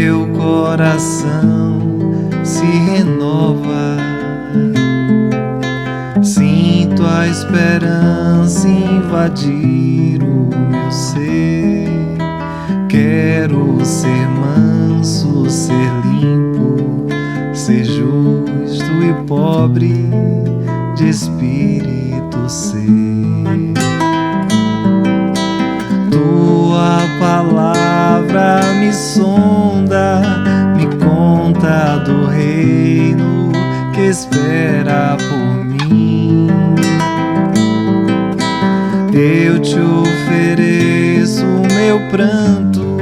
meu coração se renova. Sinto a esperança invadir o meu ser. Quero ser manso, ser limpo, ser justo e pobre de espírito ser. Tua palavra me sonda, me conta do reino que espera por mim. Eu te ofereço meu pranto,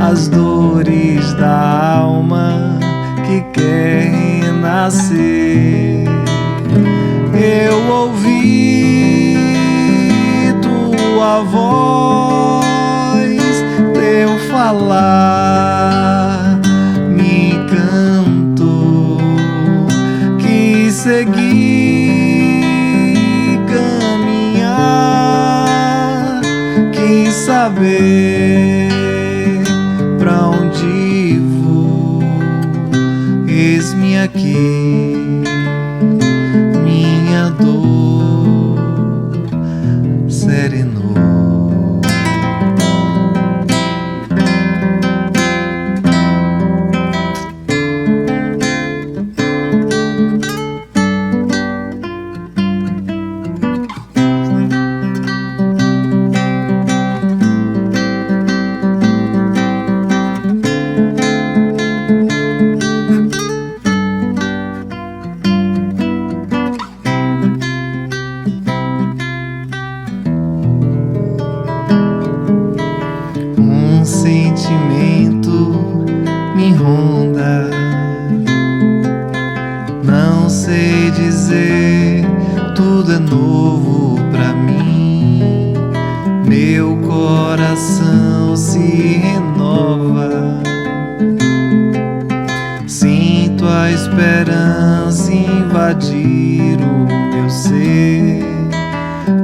as dores da alma que quer renascer. Eu ouvi tua voz, teu falar me encantou, quis seguir, caminhar, quis saber pra onde vou. Eis-me aqui, minha dor serenou. Sentimento me ronda, não sei dizer, tudo é novo pra mim. Meu coração se renova, sinto a esperança invadir o meu ser.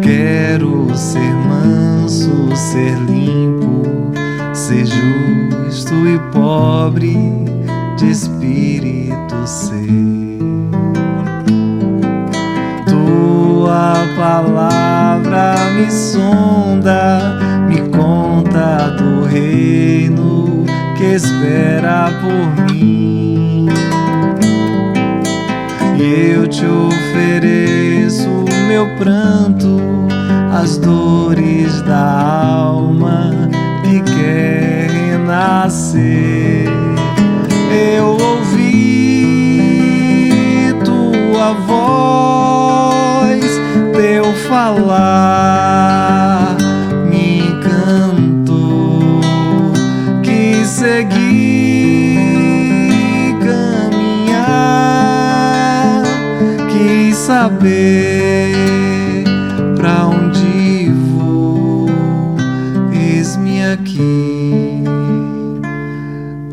Quero ser manso, ser limpo, ser justo e pobre de espírito ser. Tua palavra me sonda, me conta do reino que espera por mim. E eu te ofereço meu pranto, as dores da alma que quer renascer. Eu ouvi tua voz, teu falar me encantou, quis seguir, caminhar, quis saber pra onde vou. Eis-me aqui,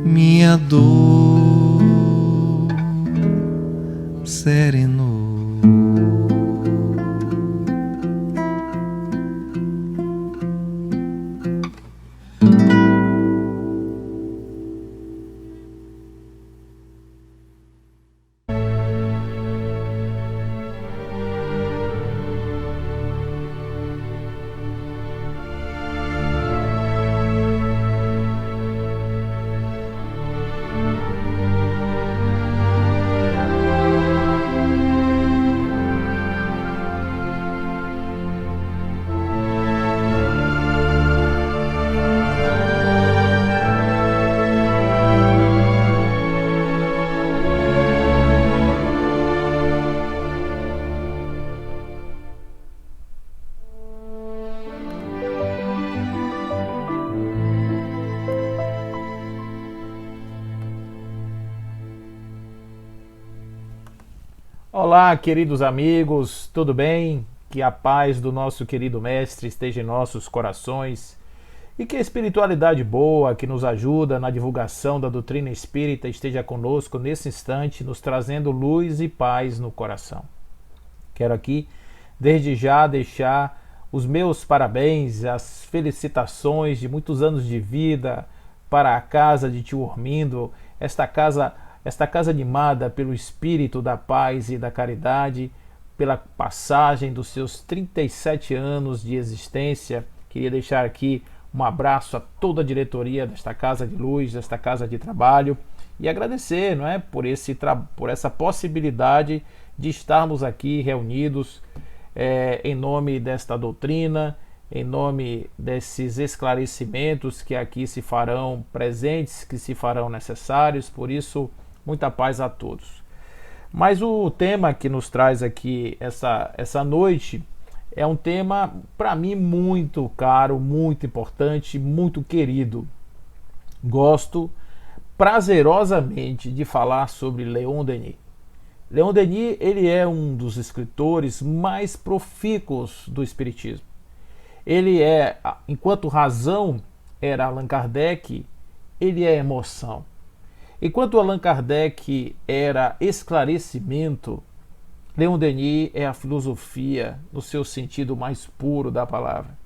minha dor serenou. Olá, queridos amigos, tudo bem? Que a paz do nosso querido Mestre esteja em nossos corações e que a espiritualidade boa que nos ajuda na divulgação da doutrina espírita esteja conosco nesse instante, nos trazendo luz e paz no coração. Quero aqui, desde já, deixar os meus parabéns, as felicitações de muitos anos de vida para a casa de tio Ormindo, esta casa animada pelo espírito da paz e da caridade, pela passagem dos seus 37 anos de existência. Queria deixar aqui um abraço a toda a diretoria desta Casa de Luz, desta Casa de Trabalho, e agradecer, não é, por essa possibilidade de estarmos aqui reunidos em nome desta doutrina, em nome desses esclarecimentos que aqui se farão presentes, que se farão necessários. Por isso, muita paz a todos. Mas o tema que nos traz aqui essa noite é um tema, para mim, muito caro, muito importante, muito querido. Gosto prazerosamente de falar sobre Leon Denis. Leon Denis, ele é um dos escritores mais profícuos do Espiritismo. Ele enquanto razão era Allan Kardec, ele é emoção. Enquanto Allan Kardec era esclarecimento, Leon Denis é a filosofia no seu sentido mais puro da palavra.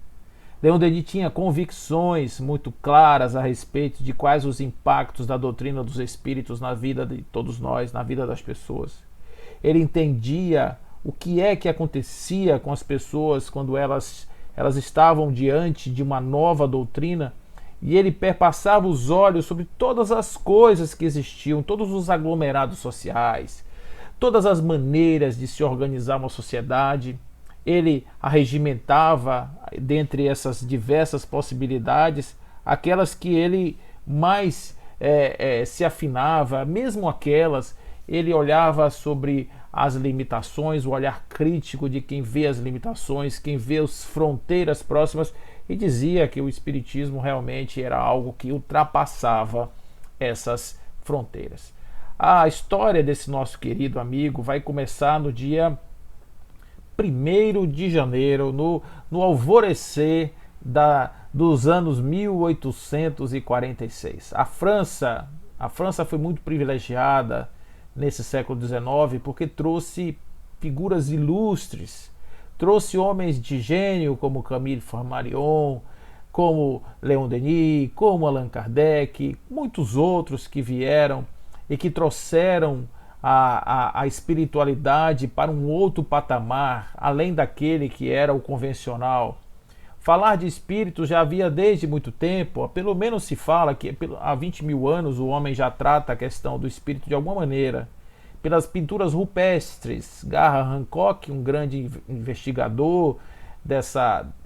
Leon Denis tinha convicções muito claras a respeito de quais os impactos da doutrina dos espíritos na vida de todos nós, na vida das pessoas. Ele entendia o que é que acontecia com as pessoas quando elas estavam diante de uma nova doutrina, e ele perpassava os olhos sobre todas as coisas que existiam, todos os aglomerados sociais, todas as maneiras de se organizar uma sociedade. Ele arregimentava, dentre essas diversas possibilidades, aquelas que ele mais se afinava, mesmo aquelas, ele olhava sobre as limitações, o olhar crítico de quem vê as limitações, quem vê as fronteiras próximas, e dizia que o Espiritismo realmente era algo que ultrapassava essas fronteiras. A história desse nosso querido amigo vai começar no dia 1º de janeiro, no alvorecer dos anos 1846. A França foi muito privilegiada nesse século XIX porque trouxe figuras ilustres, trouxe homens de gênio como Camille Flammarion, como Leon Denis, como Allan Kardec, muitos outros que vieram e que trouxeram a espiritualidade para um outro patamar, além daquele que era o convencional. Falar de espírito já havia desde muito tempo, pelo menos se fala que há 20 mil anos o homem já trata a questão do espírito de alguma maneira. Pelas pinturas rupestres, Graham Hancock, um grande investigador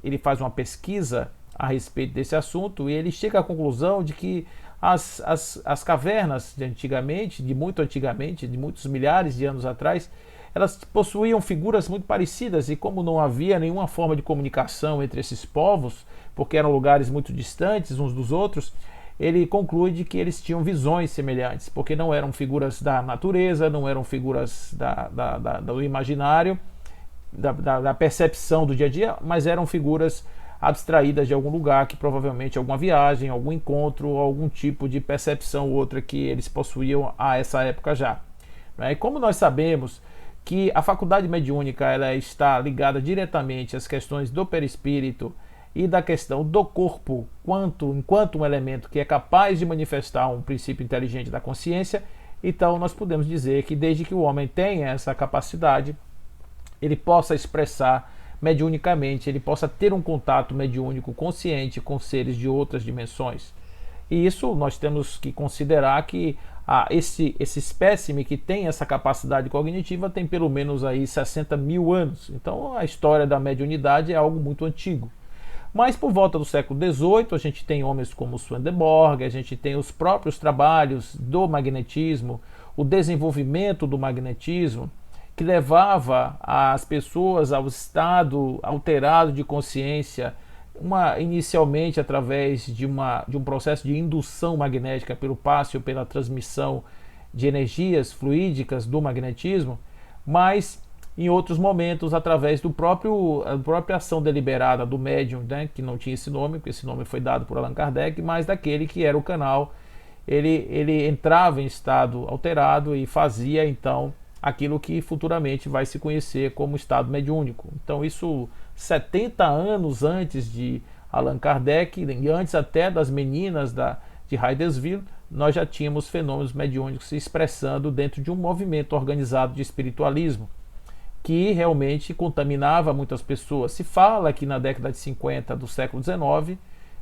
ele faz uma pesquisa a respeito desse assunto, e ele chega à conclusão de que as cavernas de antigamente, de muitos milhares de anos atrás, elas possuíam figuras muito parecidas, e como não havia nenhuma forma de comunicação entre esses povos, porque eram lugares muito distantes uns dos outros, ele conclui de que eles tinham visões semelhantes, porque não eram figuras da natureza, não eram figuras do imaginário, da percepção do dia a dia, mas eram figuras abstraídas de algum lugar, que provavelmente alguma viagem, algum encontro, algum tipo de percepção ou outra que eles possuíam a essa época já. E como nós sabemos que a faculdade mediúnica ela está ligada diretamente às questões do perispírito e da questão do corpo enquanto um elemento que é capaz de manifestar um princípio inteligente da consciência, então nós podemos dizer que desde que o homem tenha essa capacidade, ele possa expressar mediunicamente, ele possa ter um contato mediúnico consciente com seres de outras dimensões. E isso nós temos que considerar que esse espécime que tem essa capacidade cognitiva tem pelo menos aí 60 mil anos. Então a história da mediunidade é algo muito antigo. Mas por volta do século XVIII a gente tem homens como Swedenborg, a gente tem os próprios trabalhos do magnetismo, o desenvolvimento do magnetismo, que levava as pessoas ao estado alterado de consciência, inicialmente através de um processo de indução magnética pelo passe ou pela transmissão de energias fluídicas do magnetismo, mas em outros momentos através da própria ação deliberada do médium, né, que não tinha esse nome, porque esse nome foi dado por Allan Kardec, mas daquele que era o canal, ele entrava em estado alterado e fazia então aquilo que futuramente vai se conhecer como estado mediúnico. Então isso 70 anos antes de Allan Kardec, e antes até das meninas de Hydesville, nós já tínhamos fenômenos mediúnicos se expressando dentro de um movimento organizado de espiritualismo, que realmente contaminava muitas pessoas. Se fala que na década de 50 do século XIX,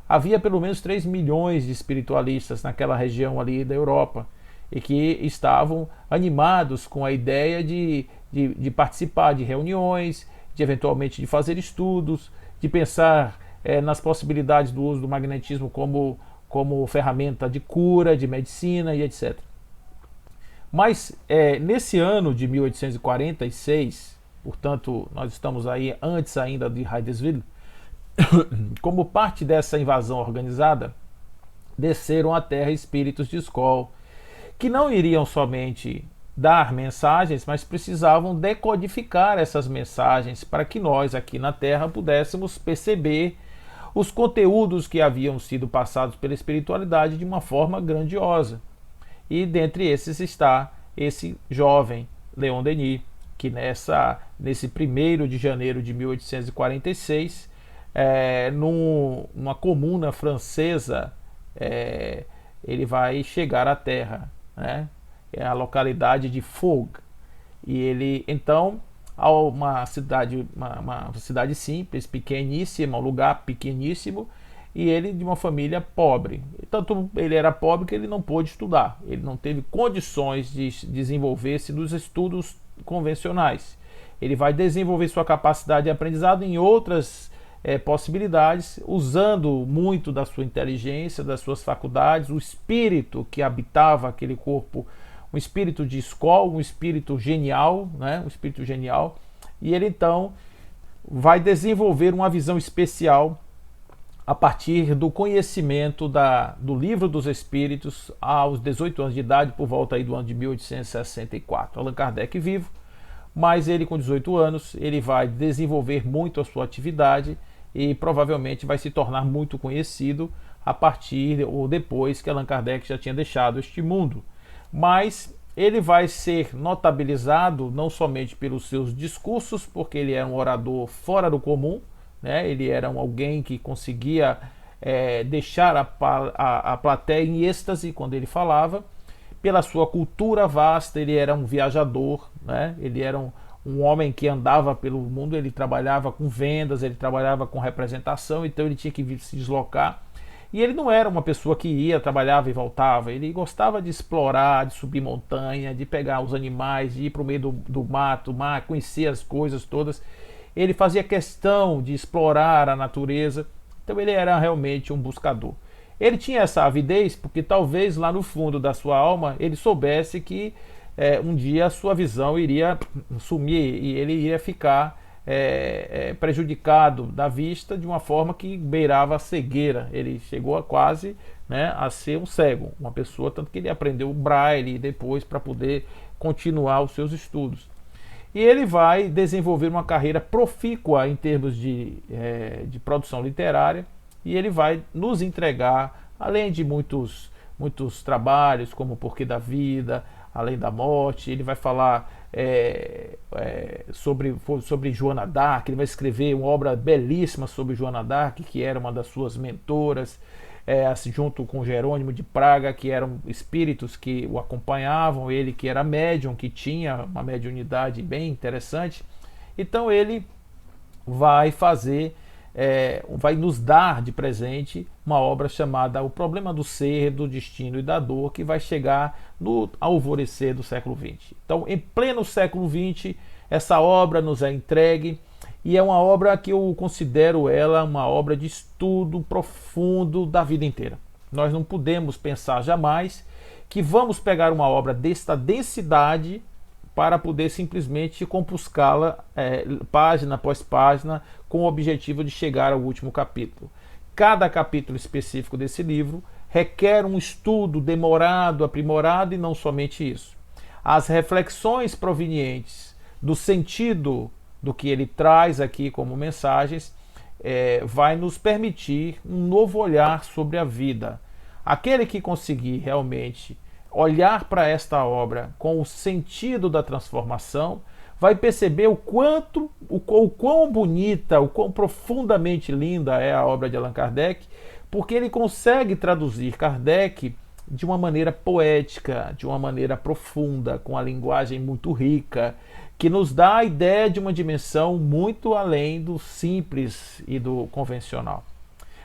havia pelo menos 3 milhões de espiritualistas naquela região ali da Europa, e que estavam animados com a ideia de participar de reuniões, de eventualmente de fazer estudos, de pensar nas possibilidades do uso do magnetismo como ferramenta de cura, de medicina e etc. Mas nesse ano de 1846, portanto nós estamos aí antes ainda de Hydesville, como parte dessa invasão organizada, desceram à Terra espíritos de Skoll, que não iriam somente dar mensagens, mas precisavam decodificar essas mensagens para que nós aqui na Terra pudéssemos perceber os conteúdos que haviam sido passados pela espiritualidade de uma forma grandiosa. E dentre esses está esse jovem Leon Denis, que nesse 1º de janeiro de 1846, numa comuna francesa, ele vai chegar à Terra, né? É a localidade de Foug. E ele então, uma cidade simples, pequeníssima, um lugar pequeníssimo, e ele de uma família pobre. Tanto ele era pobre que ele não pôde estudar, ele não teve condições de desenvolver-se nos estudos convencionais. Ele vai desenvolver sua capacidade de aprendizado em outras possibilidades, usando muito da sua inteligência, das suas faculdades, o espírito que habitava aquele corpo, um espírito de Skoll, um espírito genial, né? Um espírito genial. E ele então vai desenvolver uma visão especial a partir do conhecimento do Livro dos Espíritos aos 18 anos de idade, por volta aí do ano de 1864. Allan Kardec vivo, mas ele com 18 anos, ele vai desenvolver muito a sua atividade e provavelmente vai se tornar muito conhecido a partir ou depois que Allan Kardec já tinha deixado este mundo. Mas ele vai ser notabilizado não somente pelos seus discursos, porque ele era um orador fora do comum, né? Ele era alguém que conseguia deixar a plateia em êxtase quando ele falava, pela sua cultura vasta. Ele era um viajador, né? Ele era um homem que andava pelo mundo, ele trabalhava com vendas, ele trabalhava com representação, então ele tinha que se deslocar. E ele não era uma pessoa que ia, trabalhava e voltava, ele gostava de explorar, de subir montanha, de pegar os animais, de ir para o meio do mato, conhecer as coisas todas. Ele fazia questão de explorar a natureza, então ele era realmente um buscador. Ele tinha essa avidez porque talvez lá no fundo da sua alma ele soubesse que um dia a sua visão iria sumir e ele iria ficar prejudicado da vista de uma forma que beirava a cegueira. Ele chegou a quase, né, a ser um cego, uma pessoa, tanto que ele aprendeu o braille depois para poder continuar os seus estudos. E ele vai desenvolver uma carreira profícua em termos de produção literária, e ele vai nos entregar, além de muitos trabalhos, como O Porquê da Vida, Além da Morte. Ele vai falar sobre Joana d'Arc. Ele vai escrever uma obra belíssima sobre Joana d'Arc, que era uma das suas mentoras, junto com Jerônimo de Praga, que eram espíritos que o acompanhavam, ele que era médium, que tinha uma mediunidade bem interessante. Então ele vai vai nos dar de presente uma obra chamada O Problema do Ser, do Destino e da Dor, que vai chegar no alvorecer do século XX. Então, em pleno século XX, essa obra nos é entregue, e é uma obra que eu considero ela uma obra de estudo profundo da vida inteira. Nós não podemos pensar jamais que vamos pegar uma obra desta densidade para poder simplesmente compuscá-la página após página, com o objetivo de chegar ao último capítulo. Cada capítulo específico desse livro requer um estudo demorado, aprimorado, e não somente isso. As reflexões provenientes do sentido do que ele traz aqui como mensagens vai nos permitir um novo olhar sobre a vida. Aquele que conseguir realmente olhar para esta obra com o sentido da transformação vai perceber o quão bonita, o quão profundamente linda é a obra de Allan Kardec, porque ele consegue traduzir Kardec de uma maneira poética, de uma maneira profunda, com a linguagem muito rica, que nos dá a ideia de uma dimensão muito além do simples e do convencional.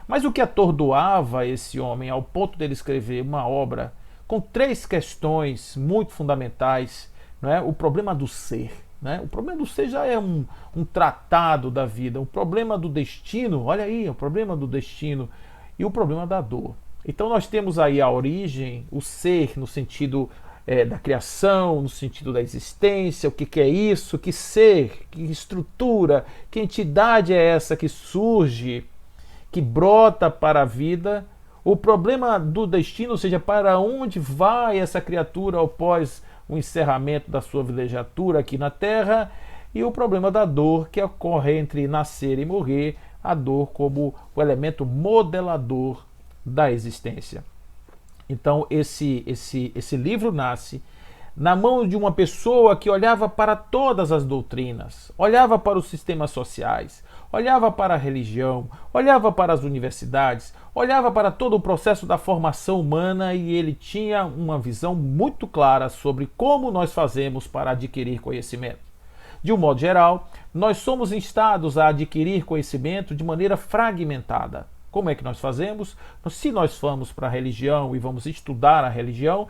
Mas o que atordoava esse homem ao ponto dele escrever uma obra com 3 questões muito fundamentais, não é? O problema do ser. Né? O problema do ser já é um tratado da vida. O problema do destino, olha aí, o problema do destino e o problema da dor. Então nós temos aí a origem, o ser no sentido da criação, no sentido da existência, o que é isso, que ser, que estrutura, que entidade é essa que surge, que brota para a vida. O problema do destino, ou seja, para onde vai essa criatura após o encerramento da sua vilegiatura aqui na Terra, e o problema da dor que ocorre entre nascer e morrer, a dor como o elemento modelador da existência. Então esse livro nasce na mão de uma pessoa que olhava para todas as doutrinas, olhava para os sistemas sociais, olhava para a religião, olhava para as universidades, olhava para todo o processo da formação humana, e ele tinha uma visão muito clara sobre como nós fazemos para adquirir conhecimento. De um modo geral, nós somos instados a adquirir conhecimento de maneira fragmentada. Como é que nós fazemos? Se nós vamos para a religião e vamos estudar a religião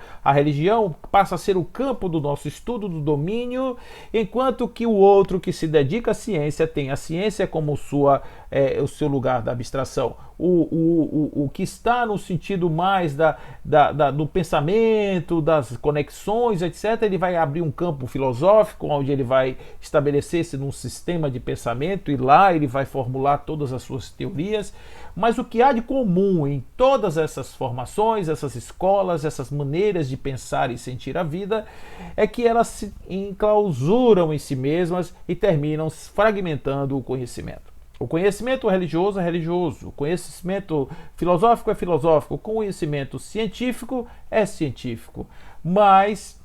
passa a ser o campo do nosso estudo, do domínio, enquanto que o outro que se dedica à ciência tem a ciência como o seu lugar da abstração. O que está no sentido mais do pensamento, das conexões, etc., ele vai abrir um campo filosófico, onde ele vai estabelecer-se num sistema de pensamento, e lá ele vai formular todas as suas teorias. Mas o que há de comum em todas essas formações, essas escolas, essas maneiras de pensar e sentir a vida, é que elas se enclausuram em si mesmas e terminam fragmentando o conhecimento. O conhecimento religioso é religioso, o conhecimento filosófico é filosófico, o conhecimento científico é científico. Mas,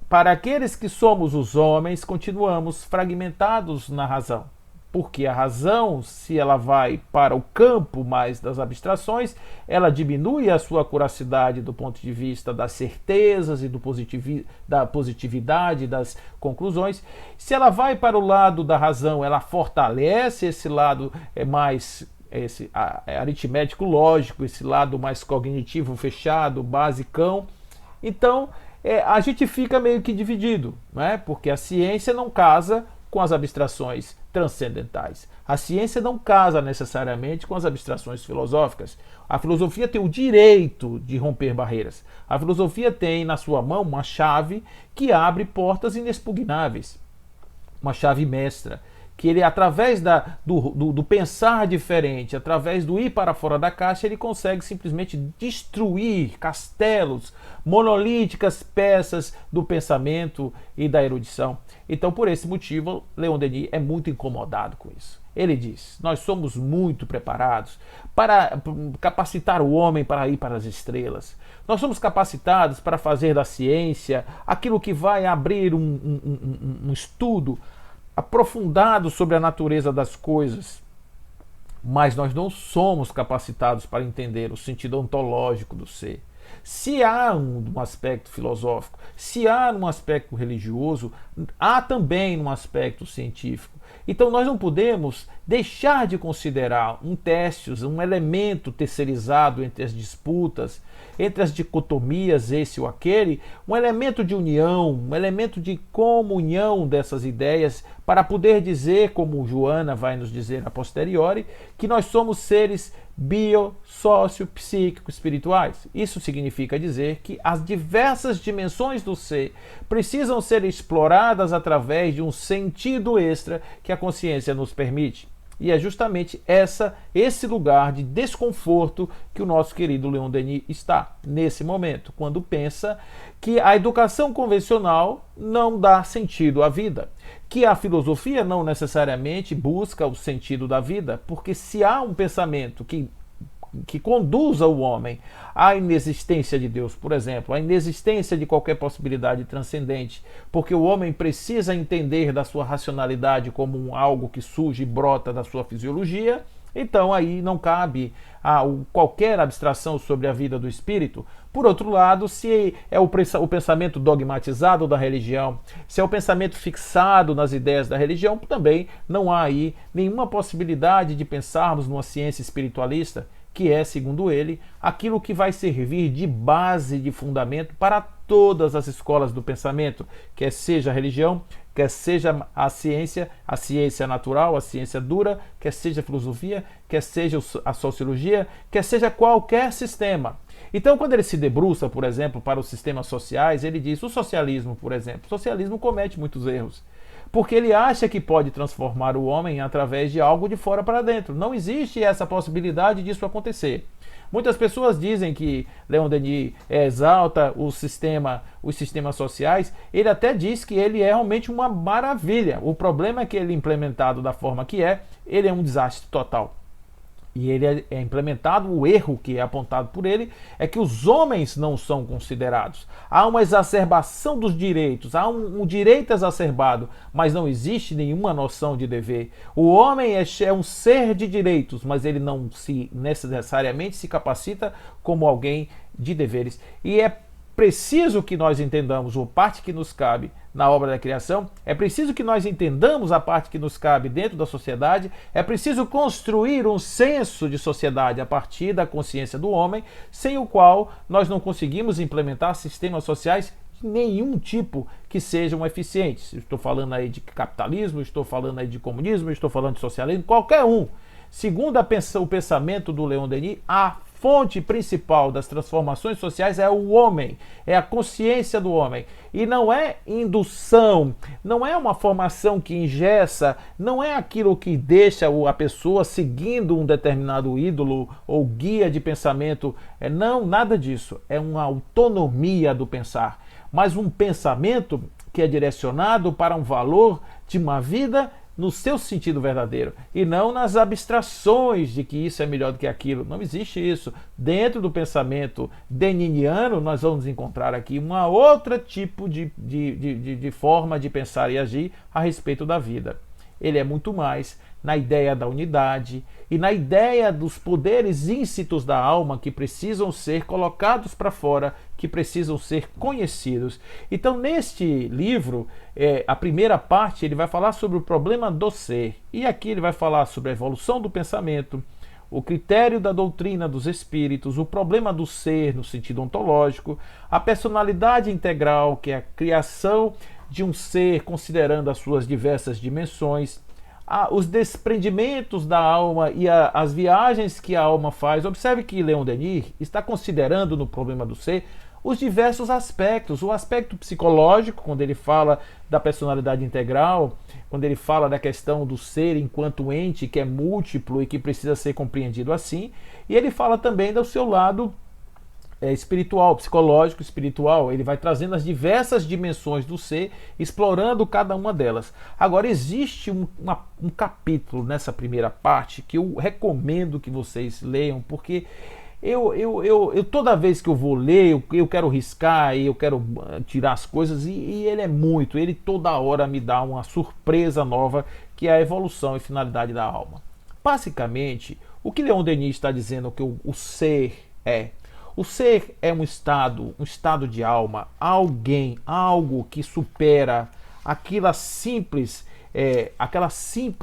para aqueles que somos os homens, continuamos fragmentados na razão. Porque a razão, se ela vai para o campo mais das abstrações, ela diminui a sua acuracidade do ponto de vista das certezas e da positividade das conclusões. Se ela vai para o lado da razão, ela fortalece esse lado mais aritmético lógico, esse lado mais cognitivo fechado, basicão. Então, a gente fica meio que dividido, né? Porque a ciência não casa com as abstrações transcendentais. A ciência não casa necessariamente com as abstrações filosóficas. A filosofia tem o direito de romper barreiras. A filosofia tem na sua mão uma chave que abre portas inexpugnáveis. Uma chave mestra, que ele, através do pensar diferente, através do ir para fora da caixa, ele consegue simplesmente destruir castelos, monolíticas peças do pensamento e da erudição. Então, por esse motivo, Leon Denis é muito incomodado com isso. Ele diz: nós somos muito preparados para capacitar o homem para ir para as estrelas. Nós somos capacitados para fazer da ciência aquilo que vai abrir um estudo aprofundado sobre a natureza das coisas, mas nós não somos capacitados para entender o sentido ontológico do ser. Se há um aspecto filosófico, se há um aspecto religioso, há também um aspecto científico. Então nós não podemos deixar de considerar um testes, um elemento terceirizado entre as disputas, entre as dicotomias, esse ou aquele, um elemento de união, um elemento de comunhão dessas ideias, para poder dizer, como Joana vai nos dizer a posteriori, que nós somos seres bio, sócio, psíquico, espirituais. Isso significa dizer que as diversas dimensões do ser precisam ser exploradas através de um sentido extra que a consciência nos permite. E é justamente esse lugar de desconforto que o nosso querido Leon Denis está nesse momento, quando pensa que a educação convencional não dá sentido à vida, que a filosofia não necessariamente busca o sentido da vida, porque se há um pensamento que conduza o homem à inexistência de Deus, por exemplo, à inexistência de qualquer possibilidade transcendente, porque o homem precisa entender da sua racionalidade como algo que surge e brota da sua fisiologia, Então aí não cabe qualquer abstração sobre a vida do espírito. Por outro lado, se é o pensamento dogmatizado da religião, se é o pensamento fixado nas ideias da religião, também não há aí nenhuma possibilidade de pensarmos numa ciência espiritualista, que é, segundo ele, aquilo que vai servir de base, de fundamento para todas as escolas do pensamento, quer seja a religião, quer seja a ciência natural, a ciência dura, quer seja a filosofia, quer seja a sociologia, quer seja qualquer sistema. Então, quando ele se debruça, por exemplo, para os sistemas sociais, ele diz: o socialismo, por exemplo, o socialismo comete muitos erros, porque ele acha que pode transformar o homem através de algo de fora para dentro. Não existe essa possibilidade disso acontecer. Muitas pessoas dizem que Leon Denis exalta os sistemas sociais. Ele até diz que ele é realmente uma maravilha. O problema é que ele, implementado da forma que ele é um desastre total. E ele é implementado, o erro que é apontado por ele é que os homens não são considerados. Há uma exacerbação dos direitos, há um direito exacerbado, mas não existe nenhuma noção de dever. O homem é um ser de direitos, mas ele não necessariamente se capacita como alguém de deveres. E é preciso que nós entendamos a parte que nos cabe na obra da criação, é preciso que nós entendamos a parte que nos cabe dentro da sociedade, é preciso construir um senso de sociedade a partir da consciência do homem, sem o qual nós não conseguimos implementar sistemas sociais de nenhum tipo que sejam eficientes. Estou falando aí de capitalismo, estou falando aí de comunismo, estou falando de socialismo, qualquer um. Segundo o pensamento do Leon Denis, a fonte principal das transformações sociais é o homem, é a consciência do homem. E não é indução, não é uma formação que engessa, não é aquilo que deixa a pessoa seguindo um determinado ídolo ou guia de pensamento. Não, nada disso. É uma autonomia do pensar, mas um pensamento que é direcionado para um valor de uma vida no seu sentido verdadeiro, e não nas abstrações de que isso é melhor do que aquilo. Não existe isso. Dentro do pensamento deniniano, nós vamos encontrar aqui uma outra tipo de forma de pensar e agir a respeito da vida. Ele é muito mais na ideia da unidade e na ideia dos poderes íncitos da alma que precisam ser colocados para fora, que precisam ser conhecidos. Então, neste livro, a primeira parte, ele vai falar sobre o problema do ser. E aqui ele vai falar sobre a evolução do pensamento, o critério da doutrina dos espíritos, o problema do ser no sentido ontológico, a personalidade integral, que é a criação de um ser considerando as suas diversas dimensões, os desprendimentos da alma e as viagens que a alma faz. Observe que Leon Denis está considerando no problema do ser os diversos aspectos. O aspecto psicológico, quando ele fala da personalidade integral, quando ele fala da questão do ser enquanto ente que é múltiplo e que precisa ser compreendido assim, e ele fala também do seu lado espiritual, psicológico, espiritual. Ele vai trazendo as diversas dimensões do ser, explorando cada uma delas. Agora, existe um capítulo nessa primeira parte que eu recomendo que vocês leiam, porque eu toda vez que eu vou ler, eu quero riscar e eu quero tirar as coisas, e ele toda hora me dá uma surpresa nova, que é a evolução e finalidade da alma. Basicamente, o que Leon Denis está dizendo que o ser é? O ser é um estado de alma, algo que supera aquela simples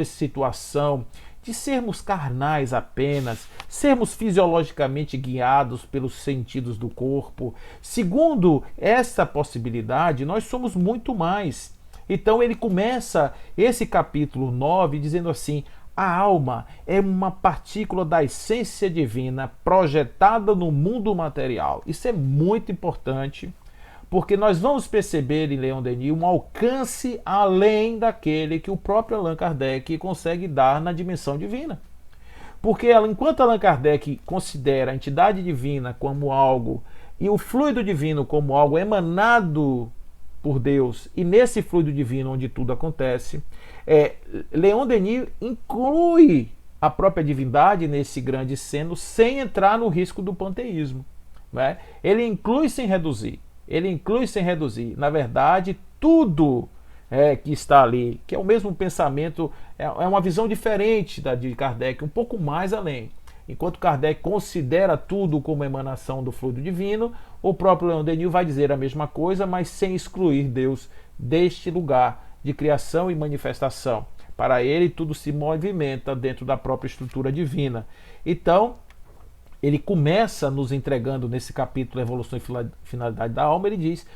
situação de sermos carnais apenas, sermos fisiologicamente guiados pelos sentidos do corpo. Segundo essa possibilidade, nós somos muito mais. Então ele começa esse capítulo 9 dizendo assim: a alma é uma partícula da essência divina projetada no mundo material. Isso é muito importante, porque nós vamos perceber em Leon Denis um alcance além daquele que o próprio Allan Kardec consegue dar na dimensão divina. Porque enquanto Allan Kardec considera a entidade divina como algo e o fluido divino como algo emanado por Deus, e nesse fluido divino onde tudo acontece, Leon Denis inclui a própria divindade nesse grande seno sem entrar no risco do panteísmo, né? Ele inclui sem reduzir. Na verdade, tudo que está ali, que é o mesmo pensamento, é uma visão diferente da de Kardec, um pouco mais além. Enquanto Kardec considera tudo como emanação do fluido divino, o próprio Leon Denis vai dizer a mesma coisa, mas sem excluir Deus deste lugar de criação e manifestação. Para ele, tudo se movimenta dentro da própria estrutura divina. Então, ele começa nos entregando nesse capítulo Evolução e Finalidade da Alma, ele diz: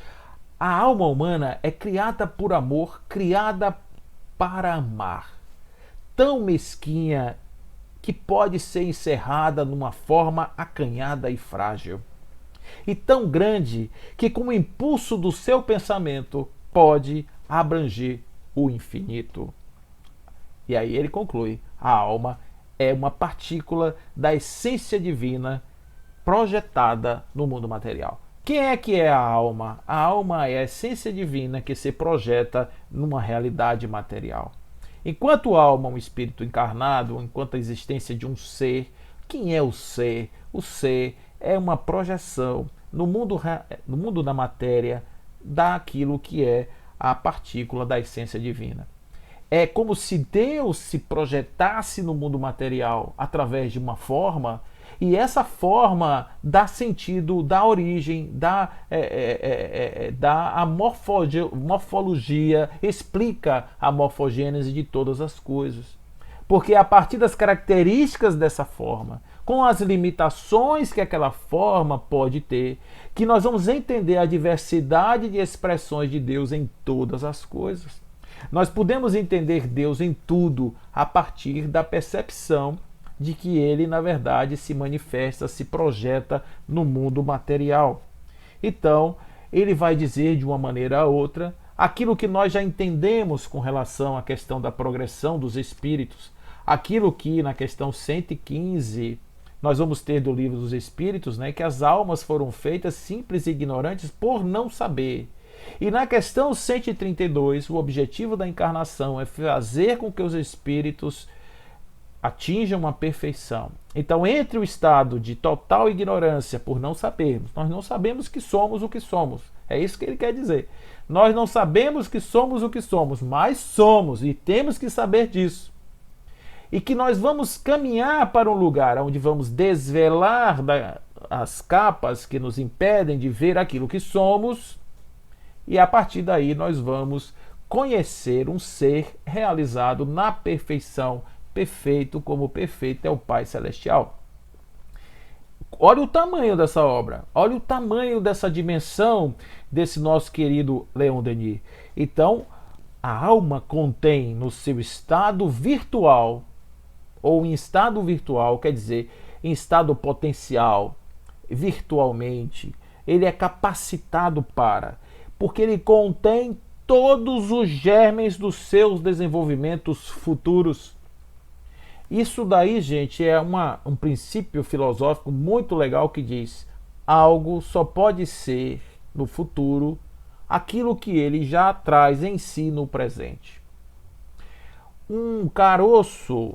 a alma humana é criada por amor, criada para amar. Tão mesquinha que pode ser encerrada numa forma acanhada e frágil. E tão grande que, com o impulso do seu pensamento, pode abranger o infinito. E aí ele conclui: a alma é uma partícula da essência divina projetada no mundo material. Quem é que é a alma? A alma é a essência divina que se projeta numa realidade material. Enquanto alma é um espírito encarnado, enquanto a existência de um ser, quem é o ser? O ser é uma projeção no mundo da matéria daquilo que é a partícula da essência divina. É como se Deus se projetasse no mundo material através de uma forma, e essa forma dá sentido, dá origem, dá a morfologia, explica a morfogênese de todas as coisas. Porque é a partir das características dessa forma, com as limitações que aquela forma pode ter, que nós vamos entender a diversidade de expressões de Deus em todas as coisas. Nós podemos entender Deus em tudo a partir da percepção de que ele, na verdade, se manifesta, se projeta no mundo material. Então, ele vai dizer de uma maneira ou outra aquilo que nós já entendemos com relação à questão da progressão dos espíritos, aquilo que na questão 115 nós vamos ter do Livro dos Espíritos, né, que as almas foram feitas simples e ignorantes por não saber. E na questão 132, o objetivo da encarnação é fazer com que os espíritos atinjam a perfeição. Então, entre o estado de total ignorância por não sabermos, nós não sabemos que somos o que somos. É isso que ele quer dizer. Nós não sabemos que somos o que somos, mas somos e temos que saber disso. E que nós vamos caminhar para um lugar onde vamos desvelar as capas que nos impedem de ver aquilo que somos, e a partir daí nós vamos conhecer um ser realizado na perfeição, perfeito como perfeito é o Pai Celestial. Olha o tamanho dessa obra, olha o tamanho dessa dimensão desse nosso querido Leon Denis. Então, a alma contém no seu estado virtual, ou em estado virtual, quer dizer, em estado potencial, virtualmente, ele é capacitado para, porque ele contém todos os germes dos seus desenvolvimentos futuros. Isso daí, gente, é um princípio filosófico muito legal que diz: algo só pode ser no futuro aquilo que ele já traz em si no presente. Um caroço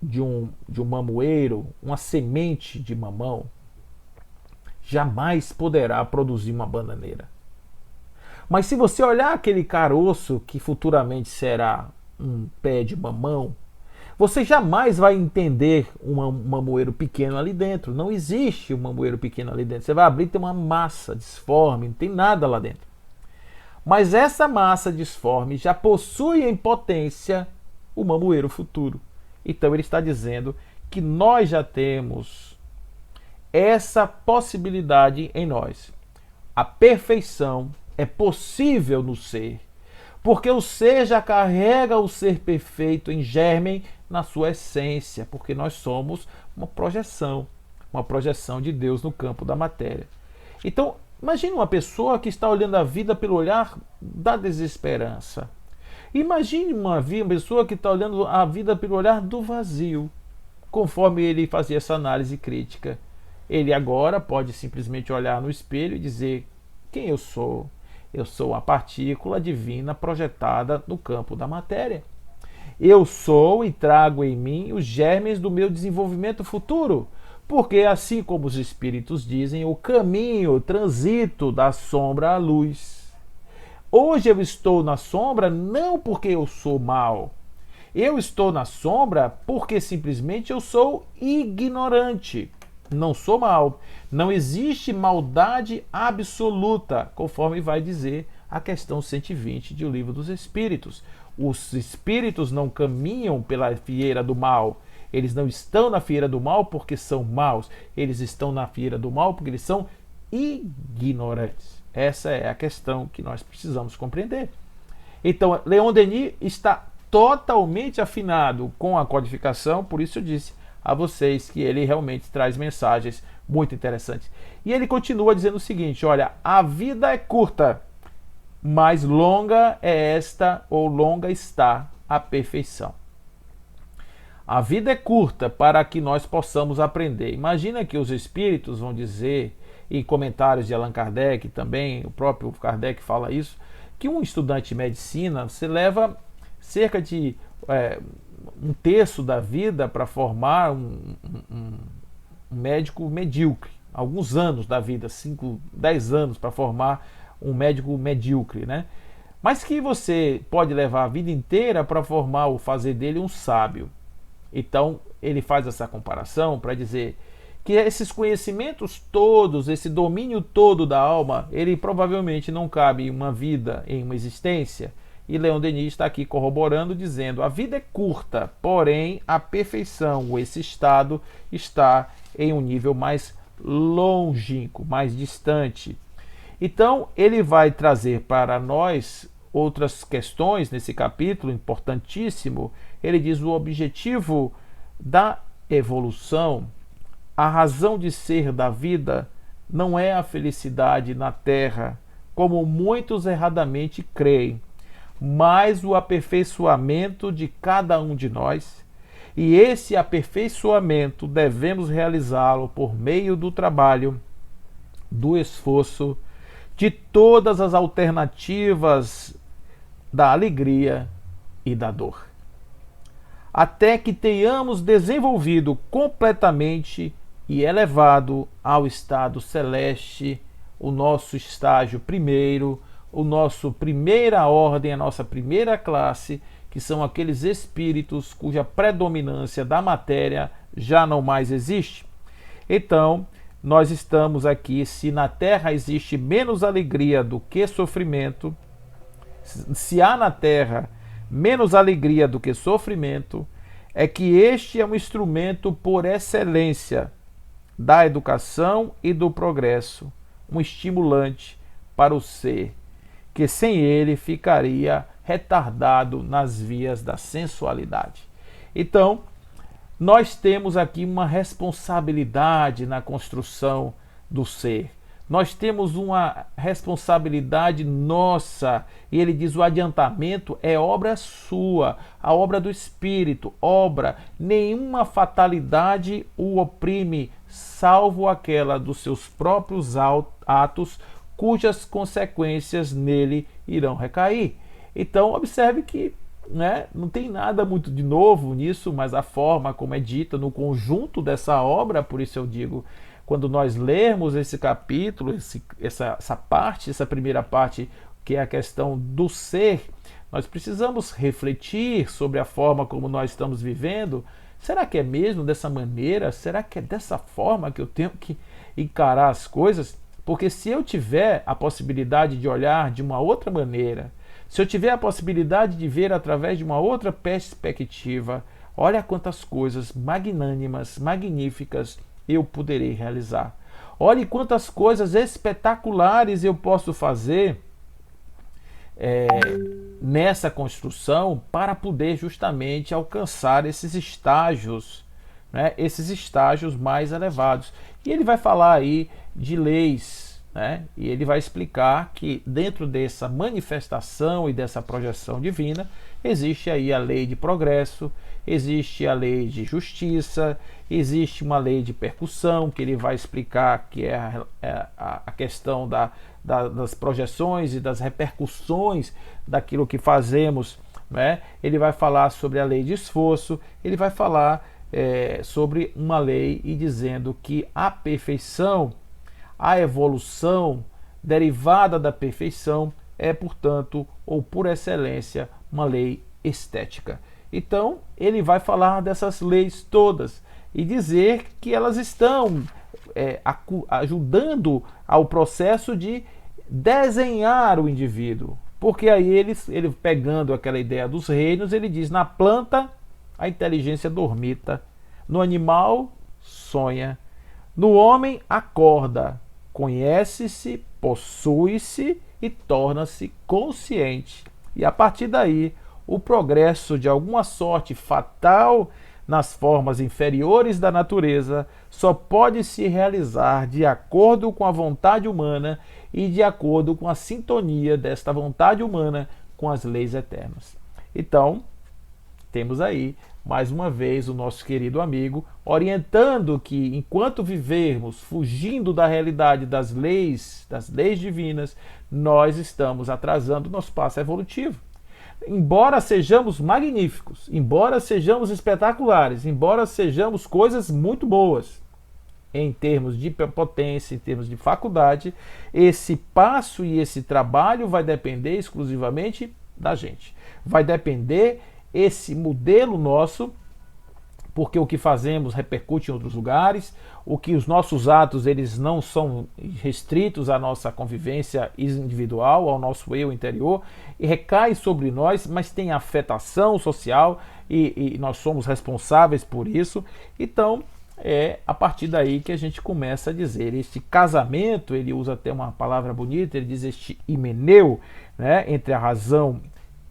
de um mamoeiro, uma semente de mamão, jamais poderá produzir uma bananeira. Mas se você olhar aquele caroço que futuramente será um pé de mamão, você jamais vai entender um mamoeiro pequeno ali dentro. Não existe um mamoeiro pequeno ali dentro. Você vai abrir e tem uma massa disforme, não tem nada lá dentro. Mas essa massa disforme já possui em potência o mamoeiro futuro. Então ele está dizendo que nós já temos essa possibilidade em nós. A perfeição é possível no ser, porque o ser já carrega o ser perfeito em germe na sua essência, porque nós somos uma projeção de Deus no campo da matéria. Então, imagine uma pessoa que está olhando a vida pelo olhar da desesperança. Imagine uma pessoa que está olhando a vida pelo olhar do vazio, conforme ele fazia essa análise crítica. Ele agora pode simplesmente olhar no espelho e dizer: quem eu sou? Eu sou a partícula divina projetada no campo da matéria. Eu sou e trago em mim os germes do meu desenvolvimento futuro, porque assim como os espíritos dizem, o caminho, o transito da sombra à luz. hoje eu estou na sombra não porque eu sou mau. Eu estou na sombra porque simplesmente eu sou ignorante. Não sou mau. Não existe maldade absoluta, conforme vai dizer a questão 120 do Livro dos Espíritos. Os espíritos não caminham pela fieira do mal. Eles não estão na fieira do mal porque são maus. Eles estão na fieira do mal porque eles são ignorantes. Essa é a questão que nós precisamos compreender. Então, Leon Denis está totalmente afinado com a codificação, por isso eu disse a vocês que ele realmente traz mensagens muito interessantes. E ele continua dizendo o seguinte: olha, a vida é curta, mas longa é esta, ou longa está a perfeição. A vida é curta para que nós possamos aprender. Imagina que os espíritos vão dizer, em comentários de Allan Kardec também, o próprio Kardec fala isso, que um estudante de medicina, você leva cerca de um terço da vida para formar um médico medíocre. Alguns anos da vida, 5, 10 anos para formar um médico medíocre, né? Mas que você pode levar a vida inteira para formar ou fazer dele um sábio. Então, ele faz essa comparação para dizer que esses conhecimentos todos, esse domínio todo da alma, ele provavelmente não cabe em uma vida, em uma existência. E Leon Denis está aqui corroborando, dizendo: a vida é curta, porém a perfeição, esse estado, está em um nível mais longínquo, mais distante. Então, ele vai trazer para nós outras questões nesse capítulo importantíssimo. Ele diz: o objetivo da evolução, a razão de ser da vida, não é a felicidade na Terra, como muitos erradamente creem, mas o aperfeiçoamento de cada um de nós. E esse aperfeiçoamento devemos realizá-lo por meio do trabalho, do esforço, de todas as alternativas da alegria e da dor, até que tenhamos desenvolvido completamente e elevado ao estado celeste o nosso estágio primeiro, o nosso primeira ordem, a nossa primeira classe, que são aqueles espíritos cuja predominância da matéria já não mais existe. Então, nós estamos aqui, se na Terra existe menos alegria do que sofrimento, se há na Terra menos alegria do que sofrimento, é que este é um instrumento por excelência da educação e do progresso, um estimulante para o ser, que sem ele ficaria retardado nas vias da sensualidade. Então, nós temos aqui uma responsabilidade na construção do ser. Nós temos uma responsabilidade nossa. E ele diz: o adiantamento é obra sua, a obra do Espírito, obra. Nenhuma fatalidade o oprime, salvo aquela dos seus próprios atos, cujas consequências nele irão recair. Então, observe que não tem nada muito de novo nisso, mas a forma como é dita no conjunto dessa obra. Por isso eu digo, quando nós lermos esse capítulo, essa primeira parte, que é a questão do ser, nós precisamos refletir sobre a forma como nós estamos vivendo. Será que é mesmo dessa maneira? Será que é dessa forma que eu tenho que encarar as coisas? Porque se eu tiver a possibilidade de olhar de uma outra maneira, se eu tiver a possibilidade de ver através de uma outra perspectiva, olha quantas coisas magnânimas, magníficas eu poderei realizar. Olhe quantas coisas espetaculares eu posso fazer nessa construção para poder justamente alcançar esses estágios, esses estágios mais elevados. E ele vai falar aí de leis, e ele vai explicar que dentro dessa manifestação e dessa projeção divina existe aí a lei de progresso, existe a lei de justiça, existe uma lei de percussão, que ele vai explicar que é a questão das projeções e das repercussões daquilo que fazemos. Ele vai falar sobre a lei de esforço, ele vai falar sobre uma lei e dizendo que a perfeição, a evolução derivada da perfeição é, portanto, ou por excelência, uma lei estética. Então, ele vai falar dessas leis todas e dizer que elas estão ajudando ao processo de desenhar o indivíduo. Porque aí ele pegando aquela ideia dos reinos, ele diz: na planta a inteligência dormita, no animal sonha, no homem acorda, conhece-se, possui-se e torna-se consciente. E a partir daí, o progresso de alguma sorte fatal nas formas inferiores da natureza só pode se realizar de acordo com a vontade humana e de acordo com a sintonia desta vontade humana com as leis eternas. Então, temos aí, mais uma vez, o nosso querido amigo orientando que, enquanto vivermos fugindo da realidade das leis divinas, nós estamos atrasando o nosso passo evolutivo. Embora sejamos magníficos, embora sejamos espetaculares, embora sejamos coisas muito boas, em termos de potência, em termos de faculdade, esse passo e esse trabalho vai depender exclusivamente da gente. Vai depender esse modelo nosso, porque o que fazemos repercute em outros lugares, o que os nossos atos eles não são restritos à nossa convivência individual, ao nosso eu interior, e recai sobre nós, mas tem afetação social e nós somos responsáveis por isso. Então, é a partir daí que a gente começa a dizer, este casamento, ele usa até uma palavra bonita, ele diz este himeneu, né, entre a razão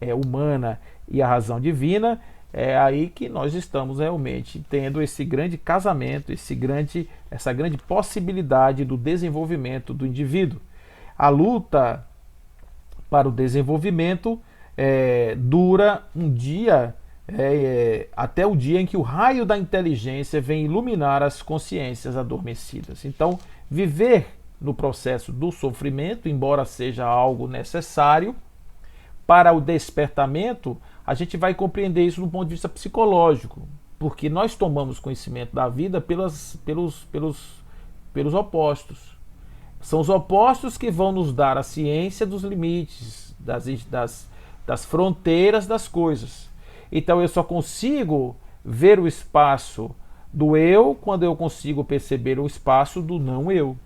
humana e a razão divina. É aí que nós estamos realmente tendo esse grande casamento, essa grande possibilidade do desenvolvimento do indivíduo. A luta para o desenvolvimento dura um dia, até o dia em que o raio da inteligência vem iluminar as consciências adormecidas. Então, viver no processo do sofrimento, embora seja algo necessário para o despertamento, a gente vai compreender isso do ponto de vista psicológico, porque nós tomamos conhecimento da vida pelos opostos. São os opostos que vão nos dar a ciência dos limites, das fronteiras das coisas. Então eu só consigo ver o espaço do eu quando eu consigo perceber o espaço do não eu.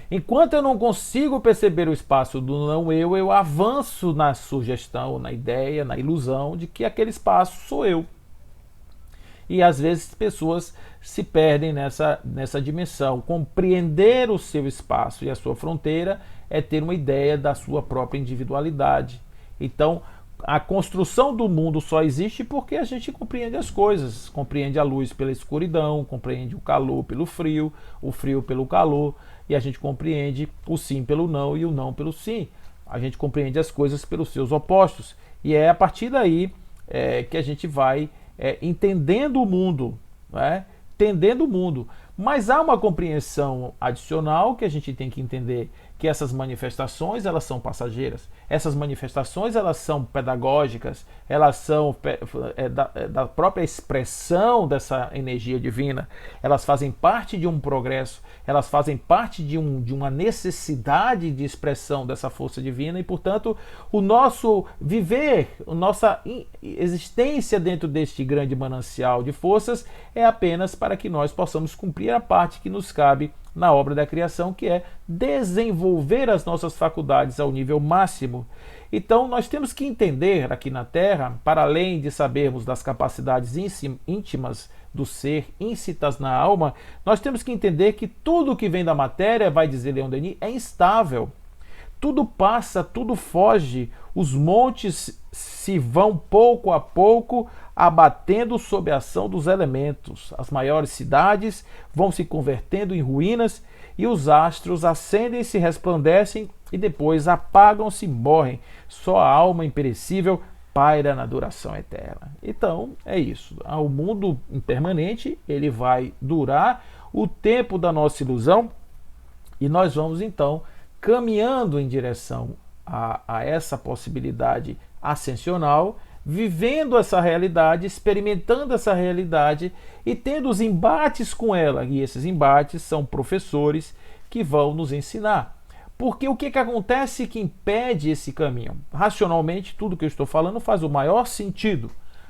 Enquanto eu não consigo perceber o espaço do não eu avanço na sugestão, na ideia, na ilusão de que aquele espaço sou eu. E às vezes pessoas se perdem nessa dimensão. Compreender o seu espaço e a sua fronteira é ter uma ideia da sua própria individualidade. Então, a construção do mundo só existe porque a gente compreende as coisas. Compreende a luz pela escuridão, compreende o calor pelo frio, o frio pelo calor. E a gente compreende o sim pelo não e o não pelo sim. A gente compreende as coisas pelos seus opostos. E é a partir daí que a gente vai entendendo o mundo, né? Entendendo o mundo. Mas há uma compreensão adicional que a gente tem que entender, que essas manifestações elas são passageiras. Essas manifestações elas são pedagógicas, elas são da própria expressão dessa energia divina. Elas fazem parte de um progresso, elas fazem parte de uma necessidade de expressão dessa força divina e, portanto, o nosso viver, a nossa existência dentro deste grande manancial de forças é apenas para que nós possamos cumprir a parte que nos cabe na obra da criação, que é desenvolver as nossas faculdades ao nível máximo. Então, nós temos que entender aqui na Terra, para além de sabermos das capacidades íntimas do ser, íncitas na alma, nós temos que entender que tudo que vem da matéria, vai dizer Leon Denis, é instável. Tudo passa, tudo foge, os montes se vão pouco a pouco abatendo sob a ação dos elementos. As maiores cidades vão se convertendo em ruínas e os astros acendem-se, resplandecem e depois apagam-se e morrem. Só a alma imperecível paira na duração eterna. Então, é isso. O mundo impermanente, ele vai durar o tempo da nossa ilusão e nós vamos então caminhando em direção a essa possibilidade ascensional, vivendo essa realidade, experimentando essa realidade e tendo os embates com ela. E esses embates são professores que vão nos ensinar. Porque o que acontece que impede esse caminho? Racionalmente, tudo que eu estou falando faz o maior sentido,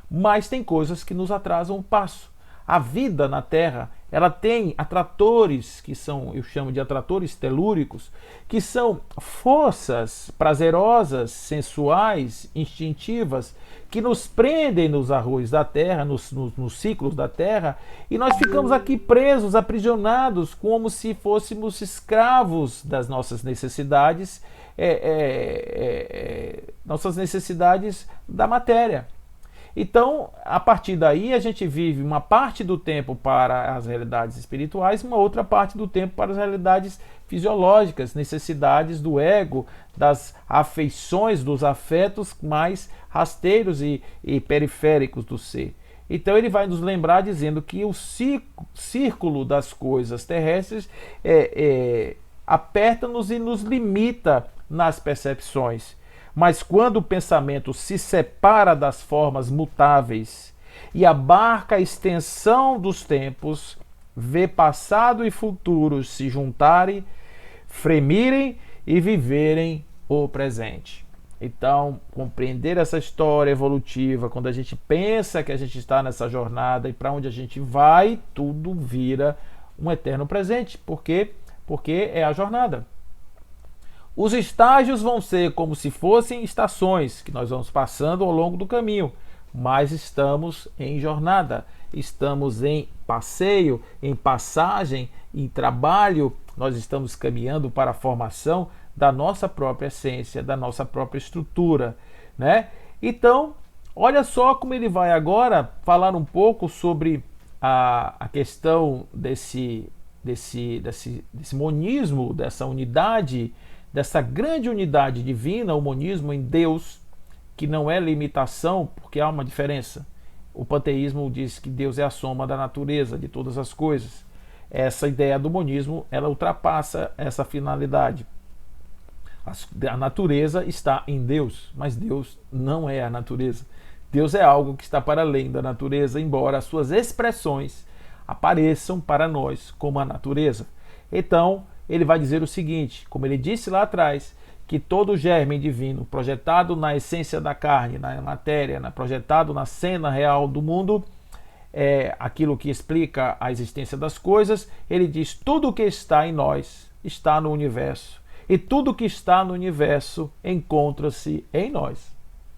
mas tem coisas que nos atrasam o passo. A vida na Terra, ela tem atratores, que são, eu chamo de atratores telúricos, que são forças prazerosas, sensuais, instintivas, que nos prendem nos arroios da Terra, nos ciclos da Terra, e nós ficamos aqui presos, aprisionados, como se fôssemos escravos das nossas necessidades, nossas necessidades da matéria. Então, a partir daí, a gente vive uma parte do tempo para as realidades espirituais, uma outra parte do tempo para as realidades fisiológicas, necessidades do ego, das afeições, dos afetos mais rasteiros e periféricos do ser. Então, ele vai nos lembrar dizendo que o círculo das coisas terrestres aperta-nos e nos limita nas percepções. Mas quando o pensamento se separa das formas mutáveis e abarca a extensão dos tempos, vê passado e futuro se juntarem, fremirem e viverem o presente. Então, compreender essa história evolutiva, quando a gente pensa que a gente está nessa jornada e para onde a gente vai, tudo vira um eterno presente. Por quê? Porque é a jornada. Os estágios vão ser como se fossem estações que nós vamos passando ao longo do caminho, mas estamos em jornada, estamos em passeio, em passagem, em trabalho, nós estamos caminhando para a formação da nossa própria essência, da nossa própria estrutura, né? Então, olha só como ele vai agora falar um pouco sobre a questão desse monismo, dessa unidade, dessa grande unidade divina, o monismo em Deus, que não é limitação, porque há uma diferença. O panteísmo diz que Deus é a soma da natureza, de todas as coisas. Essa ideia do monismo, ela ultrapassa essa finalidade. A natureza está em Deus, mas Deus não é a natureza. Deus é algo que está para além da natureza, embora as suas expressões apareçam para nós como a natureza. Então, ele vai dizer o seguinte, como ele disse lá atrás, que todo germe divino projetado na essência da carne, na matéria, projetado na cena real do mundo, é aquilo que explica a existência das coisas. Ele diz, tudo que está em nós está no universo, e tudo que está no universo encontra-se em nós.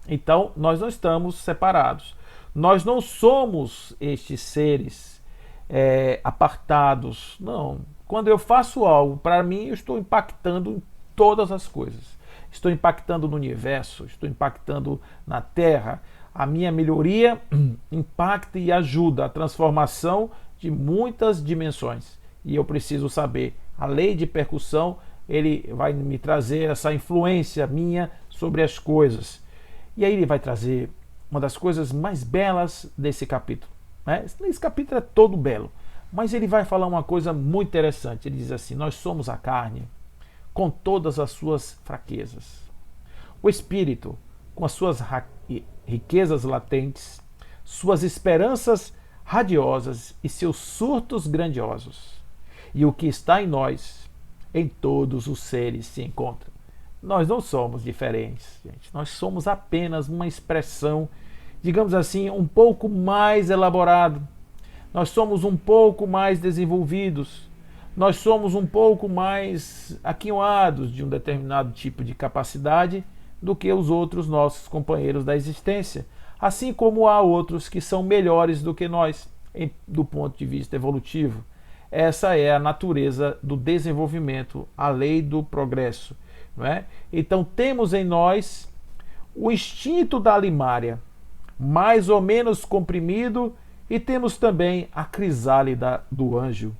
Então, nós não estamos separados. Nós não somos estes seres apartados, não. Quando eu faço algo, para mim, eu estou impactando em todas as coisas. Estou impactando no universo, estou impactando na Terra. A minha melhoria impacta e ajuda a transformação de muitas dimensões. E eu preciso saber, a lei de percussão, ele vai me trazer essa influência minha sobre as coisas. E aí ele vai trazer uma das coisas mais belas desse capítulo, né? Esse capítulo é todo belo. Mas ele vai falar uma coisa muito interessante. Ele diz assim, nós somos a carne, com todas as suas fraquezas. O espírito, com as suas riquezas latentes, suas esperanças radiosas e seus surtos grandiosos. E o que está em nós, em todos os seres se encontra. Nós não somos diferentes, gente. Nós somos apenas uma expressão, digamos assim, um pouco mais elaborado. Nós somos um pouco mais desenvolvidos, nós somos um pouco mais aquinhoados de um determinado tipo de capacidade do que os outros nossos companheiros da existência, assim como há outros que são melhores do que nós, do ponto de vista evolutivo. Essa é a natureza do desenvolvimento, a lei do progresso, não é? Então temos em nós o instinto da limária, mais ou menos comprimido, e temos também a crisálida do anjo,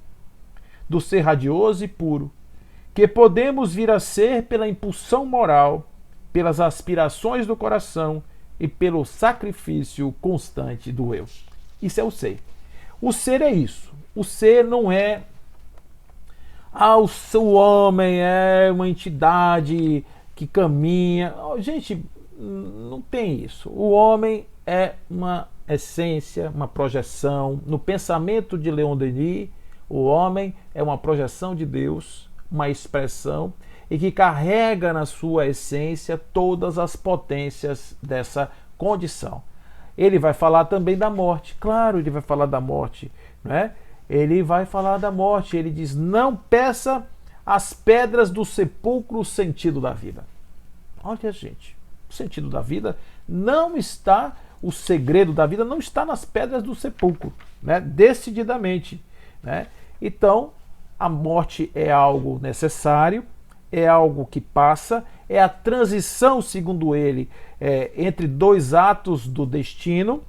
do ser radioso e puro, que podemos vir a ser pela impulsão moral, pelas aspirações do coração e pelo sacrifício constante do eu. Isso é o ser. O ser é isso. O ser não é... o homem é uma entidade que caminha. Gente, não tem isso. O homem é uma essência, uma projeção. No pensamento de Leon Denis, o homem é uma projeção de Deus, uma expressão, e que carrega na sua essência todas as potências dessa condição. Ele vai falar também da morte, claro, ele vai falar da morte, né? Ele vai falar da morte, ele diz: não peça às pedras do sepulcro o sentido da vida. Olha, gente, o sentido da vida não está, o segredo da vida não está nas pedras do sepulcro, né? Decididamente, né? Então, a morte é algo necessário, é algo que passa, é a transição, segundo ele, entre dois atos do destino,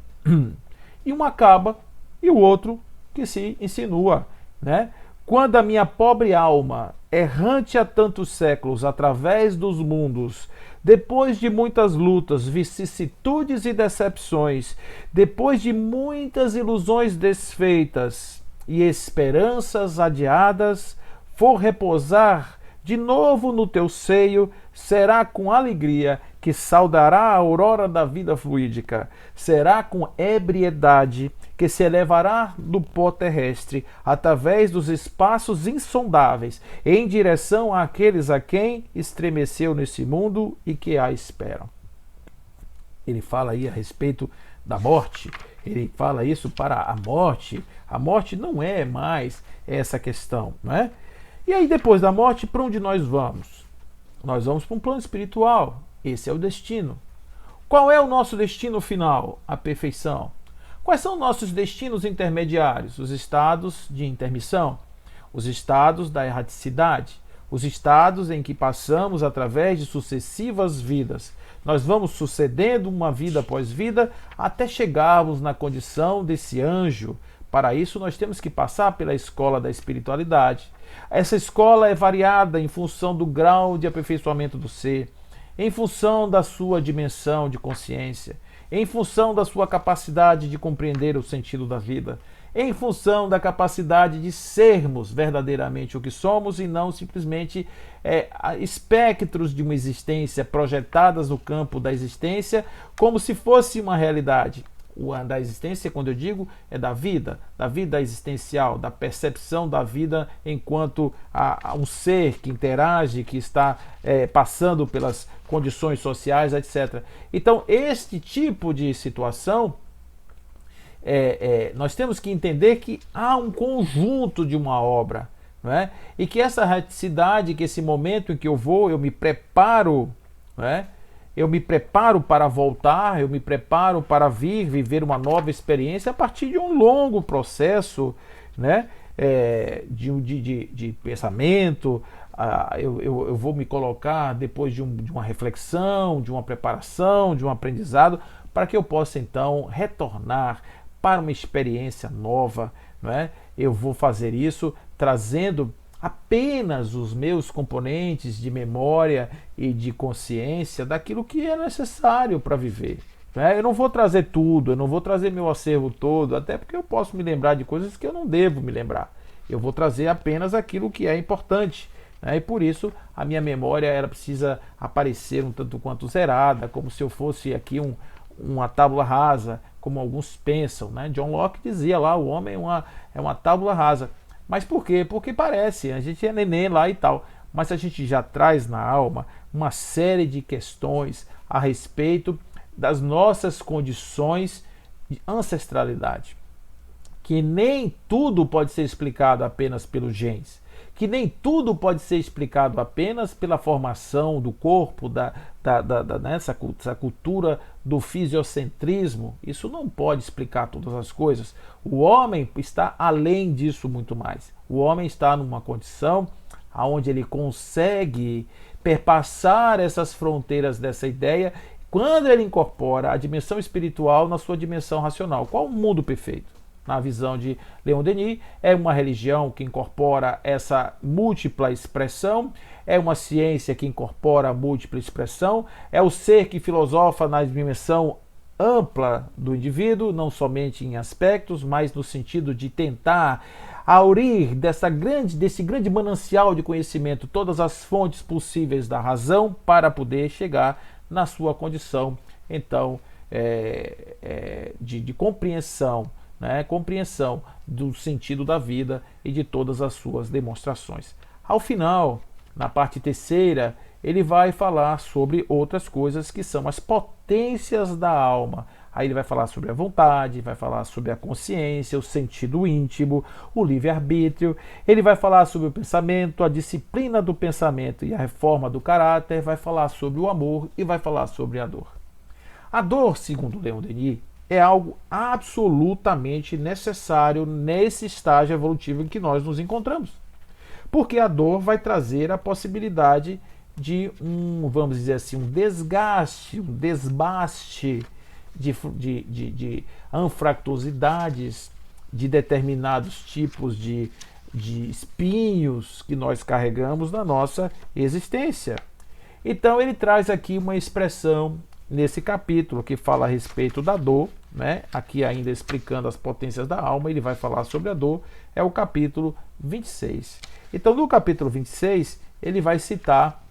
e um acaba e o outro que se insinua, né? Quando a minha pobre alma, errante há tantos séculos através dos mundos, depois de muitas lutas, vicissitudes e decepções, depois de muitas ilusões desfeitas e esperanças adiadas, for repousar de novo no teu seio, será com alegria que saudará a aurora da vida fluídica, será com ebriedade que se elevará do pó terrestre, através dos espaços insondáveis, em direção àqueles a quem estremeceu nesse mundo e que a esperam. Ele fala aí a respeito da morte, ele fala isso para a morte. A morte não é mais essa questão, não é? E aí, depois da morte, para onde nós vamos? Nós vamos para um plano espiritual. Esse é o destino. Qual é o nosso destino final? A perfeição. Quais são nossos destinos intermediários? Os estados de intermissão, os estados da erraticidade, os estados em que passamos através de sucessivas vidas. Nós vamos sucedendo uma vida após vida até chegarmos na condição desse anjo. Para isso, nós temos que passar pela escola da espiritualidade. Essa escola é variada em função do grau de aperfeiçoamento do ser, em função da sua dimensão de consciência, em função da sua capacidade de compreender o sentido da vida, em função da capacidade de sermos verdadeiramente o que somos e não simplesmente espectros de uma existência projetadas no campo da existência como se fosse uma realidade. O da existência, quando eu digo, é da vida existencial, da percepção da vida enquanto um ser que interage, que está passando pelas condições sociais, etc. Então, este tipo de situação, nós temos que entender que há um conjunto de uma obra, não é? E que essa raticidade, que esse momento em que eu me preparo, não é? Eu me preparo para voltar, eu me preparo para viver uma nova experiência a partir de um longo processo, né? De pensamento. Eu vou me colocar depois de uma reflexão, de uma preparação, de um aprendizado, para que eu possa então retornar para uma experiência nova, não é? Eu vou fazer isso trazendo apenas os meus componentes de memória e de consciência daquilo que é necessário para viver. Né? Eu não vou trazer tudo, eu não vou trazer meu acervo todo, até porque eu posso me lembrar de coisas que eu não devo me lembrar. Eu vou trazer apenas aquilo que é importante. Né? E por isso a minha memória ela precisa aparecer um tanto quanto zerada, como se eu fosse aqui uma tábula rasa, como alguns pensam. Né? John Locke dizia lá, o homem é uma tábula rasa. Mas por quê? Porque parece, a gente é neném lá e tal, mas a gente já traz na alma uma série de questões a respeito das nossas condições de ancestralidade. Que nem tudo pode ser explicado apenas pelos genes, que nem tudo pode ser explicado apenas pela formação do corpo, essa cultura do fisiocentrismo. Isso não pode explicar todas as coisas. O homem está além disso muito mais. O homem está numa condição onde ele consegue perpassar essas fronteiras dessa ideia quando ele incorpora a dimensão espiritual na sua dimensão racional. Qual o mundo perfeito? Na visão de Leon Denis, é uma religião que incorpora essa múltipla expressão, é uma ciência que incorpora a múltipla expressão, é o ser que filosofa na dimensão ampla do indivíduo, não somente em aspectos, mas no sentido de tentar aurir desse grande manancial de conhecimento todas as fontes possíveis da razão para poder chegar na sua condição, então, de compreensão, né? Compreensão do sentido da vida e de todas as suas demonstrações. Ao final, na parte terceira, ele vai falar sobre outras coisas que são as potências da alma. Aí ele vai falar sobre a vontade, vai falar sobre a consciência, o sentido íntimo, o livre-arbítrio. Ele vai falar sobre o pensamento, a disciplina do pensamento e a reforma do caráter. Vai falar sobre o amor e vai falar sobre a dor. A dor, segundo Leon Denis, é algo absolutamente necessário nesse estágio evolutivo em que nós nos encontramos. Porque a dor vai trazer a possibilidade de vamos dizer assim, um desgaste, um desbaste de anfractuosidades, de determinados tipos de espinhos que nós carregamos na nossa existência. Então ele traz aqui uma expressão nesse capítulo que fala a respeito da dor, né? Aqui ainda explicando as potências da alma, ele vai falar sobre a dor, é o capítulo 26. Então no capítulo 26 ele vai citar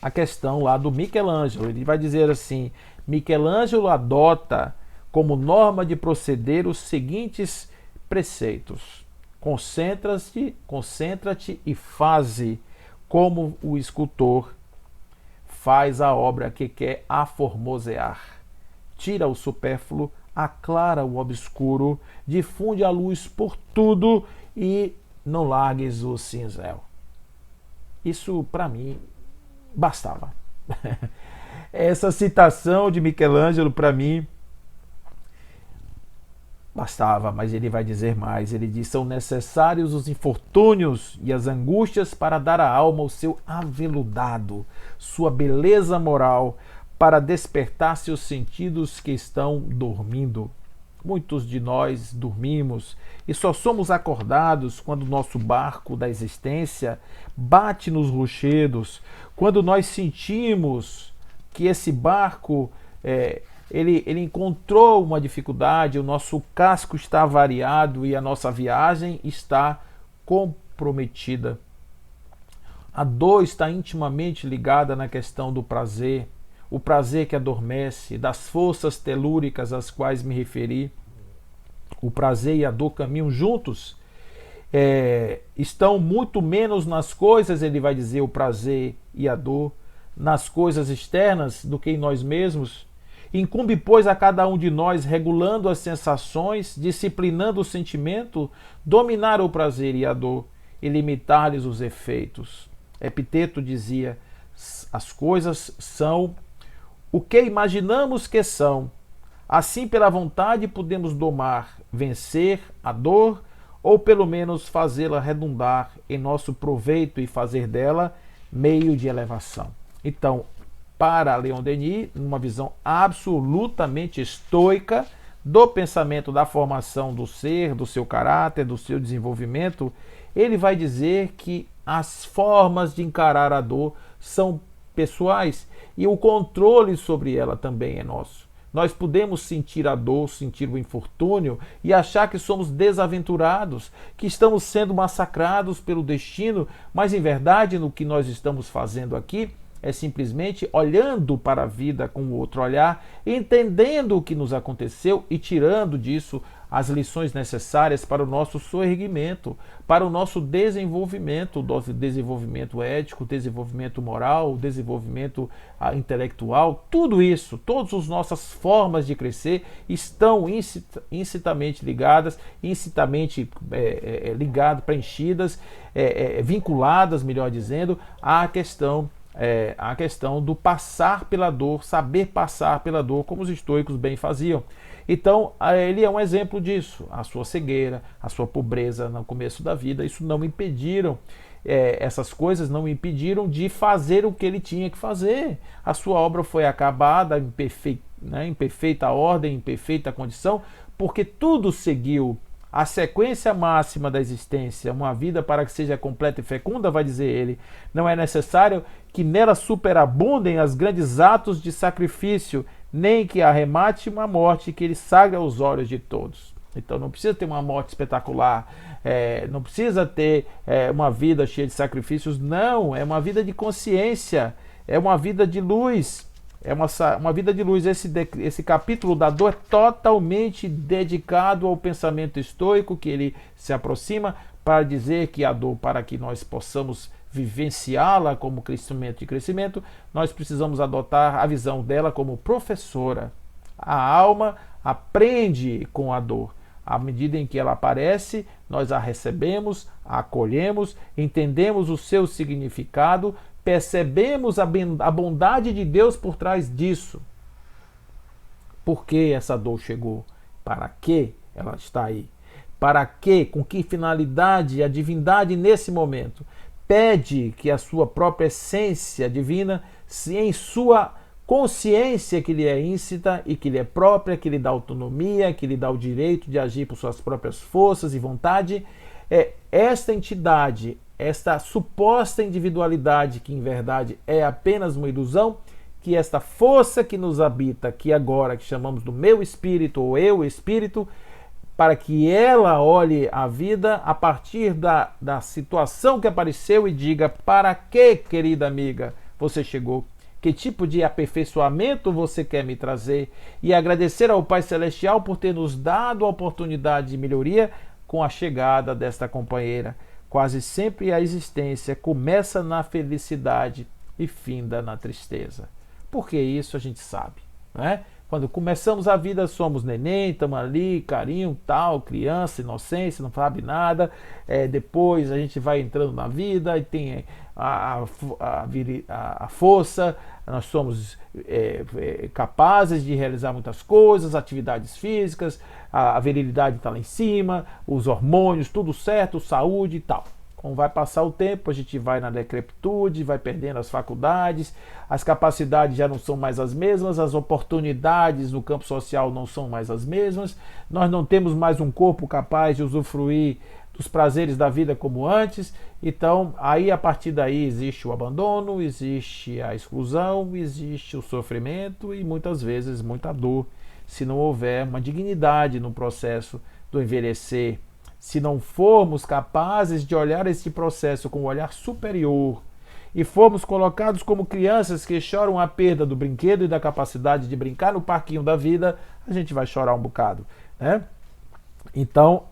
a questão lá do Michelangelo. Ele vai dizer assim: Michelangelo adota como norma de proceder os seguintes preceitos: concentra-te e faze como o escultor faz a obra que quer aformosear. Tira o supérfluo, aclara o obscuro, difunde a luz por tudo e não largues o cinzel. Isso, para mim, bastava. Essa citação de Michelangelo, para mim, bastava, mas ele vai dizer mais. Ele diz: são necessários os infortúnios e as angústias para dar à alma o seu aveludado, sua beleza moral, para despertar seus sentidos que estão dormindo. Muitos de nós dormimos e só somos acordados quando o nosso barco da existência bate nos rochedos, quando nós sentimos que esse barco ele encontrou uma dificuldade, o nosso casco está avariado e a nossa viagem está comprometida. A dor está intimamente ligada na questão do prazer, o prazer que adormece, das forças telúricas às quais me referi. O prazer e a dor caminham juntos, estão muito menos nas coisas, ele vai dizer, o prazer e a dor, nas coisas externas do que em nós mesmos. Incumbe, pois, a cada um de nós, regulando as sensações, disciplinando o sentimento, dominar o prazer e a dor e limitar-lhes os efeitos. Epiteto dizia: as coisas são o que imaginamos que são. Assim, pela vontade, podemos domar, vencer a dor, ou pelo menos fazê-la redundar em nosso proveito e fazer dela meio de elevação. Então, para Leon Denis, numa visão absolutamente estoica do pensamento, da formação do ser, do seu caráter, do seu desenvolvimento, ele vai dizer que as formas de encarar a dor são pessoais e o controle sobre ela também é nosso. Nós podemos sentir a dor, sentir o infortúnio e achar que somos desaventurados, que estamos sendo massacrados pelo destino, mas em verdade no que nós estamos fazendo aqui é simplesmente olhando para a vida com outro olhar, entendendo o que nos aconteceu e tirando disso as lições necessárias para o nosso soerguimento, para o nosso desenvolvimento ético, desenvolvimento moral, desenvolvimento intelectual. Tudo isso, todas as nossas formas de crescer estão incitamente ligadas, preenchidas, vinculadas, melhor dizendo, à questão do passar pela dor, saber passar pela dor, como os estoicos bem faziam. Então, ele é um exemplo disso. A sua cegueira, a sua pobreza no começo da vida, isso não impediram, essas coisas não impediram de fazer o que ele tinha que fazer. A sua obra foi acabada em perfeita ordem, em perfeita condição, porque tudo seguiu a sequência máxima da existência, uma vida para que seja completa e fecunda, vai dizer ele. Não é necessário que nela superabundem os grandes atos de sacrifício, nem que arremate uma morte que ele saga os olhos de todos. Então não precisa ter uma morte espetacular, não precisa ter uma vida cheia de sacrifícios, não, é uma vida de consciência, é uma vida de luz, é uma vida de luz. Esse capítulo da dor é totalmente dedicado ao pensamento estoico, que ele se aproxima para dizer que a dor, para que nós possamos vivenciá-la como crescimento e crescimento, nós precisamos adotar a visão dela como professora. A alma aprende com a dor. À medida em que ela aparece, nós a recebemos, a acolhemos, entendemos o seu significado, percebemos a bondade de Deus por trás disso. Por que essa dor chegou? Para que ela está aí? Para que? Com que finalidade a divindade nesse momento pede que a sua própria essência divina, se em sua consciência que lhe é íncita e que lhe é própria, que lhe dá autonomia, que lhe dá o direito de agir por suas próprias forças e vontade, esta entidade, esta suposta individualidade, que em verdade é apenas uma ilusão, que esta força que nos habita, que agora que chamamos do meu espírito ou eu espírito, para que ela olhe a vida a partir da situação que apareceu e diga: para que, querida amiga, você chegou? Que tipo de aperfeiçoamento você quer me trazer? E agradecer ao Pai Celestial por ter nos dado a oportunidade de melhoria com a chegada desta companheira. Quase sempre a existência começa na felicidade e finda na tristeza. Porque isso a gente sabe, né? Quando começamos a vida, somos neném, estamos ali, carinho, tal, criança, inocência, não sabe nada. Depois a gente vai entrando na vida e tem a força, nós somos capazes de realizar muitas coisas, atividades físicas, a virilidade está lá em cima, os hormônios, tudo certo, saúde e tal. Como vai passar o tempo, a gente vai na decrepitude, vai perdendo as faculdades, as capacidades já não são mais as mesmas, as oportunidades no campo social não são mais as mesmas, nós não temos mais um corpo capaz de usufruir dos prazeres da vida como antes. Então, aí a partir daí existe o abandono, existe a exclusão, existe o sofrimento e muitas vezes muita dor, se não houver uma dignidade no processo do envelhecer. Se não formos capazes de olhar esse processo com um olhar superior e formos colocados como crianças que choram a perda do brinquedo e da capacidade de brincar no parquinho da vida, a gente vai chorar um bocado, né? Então,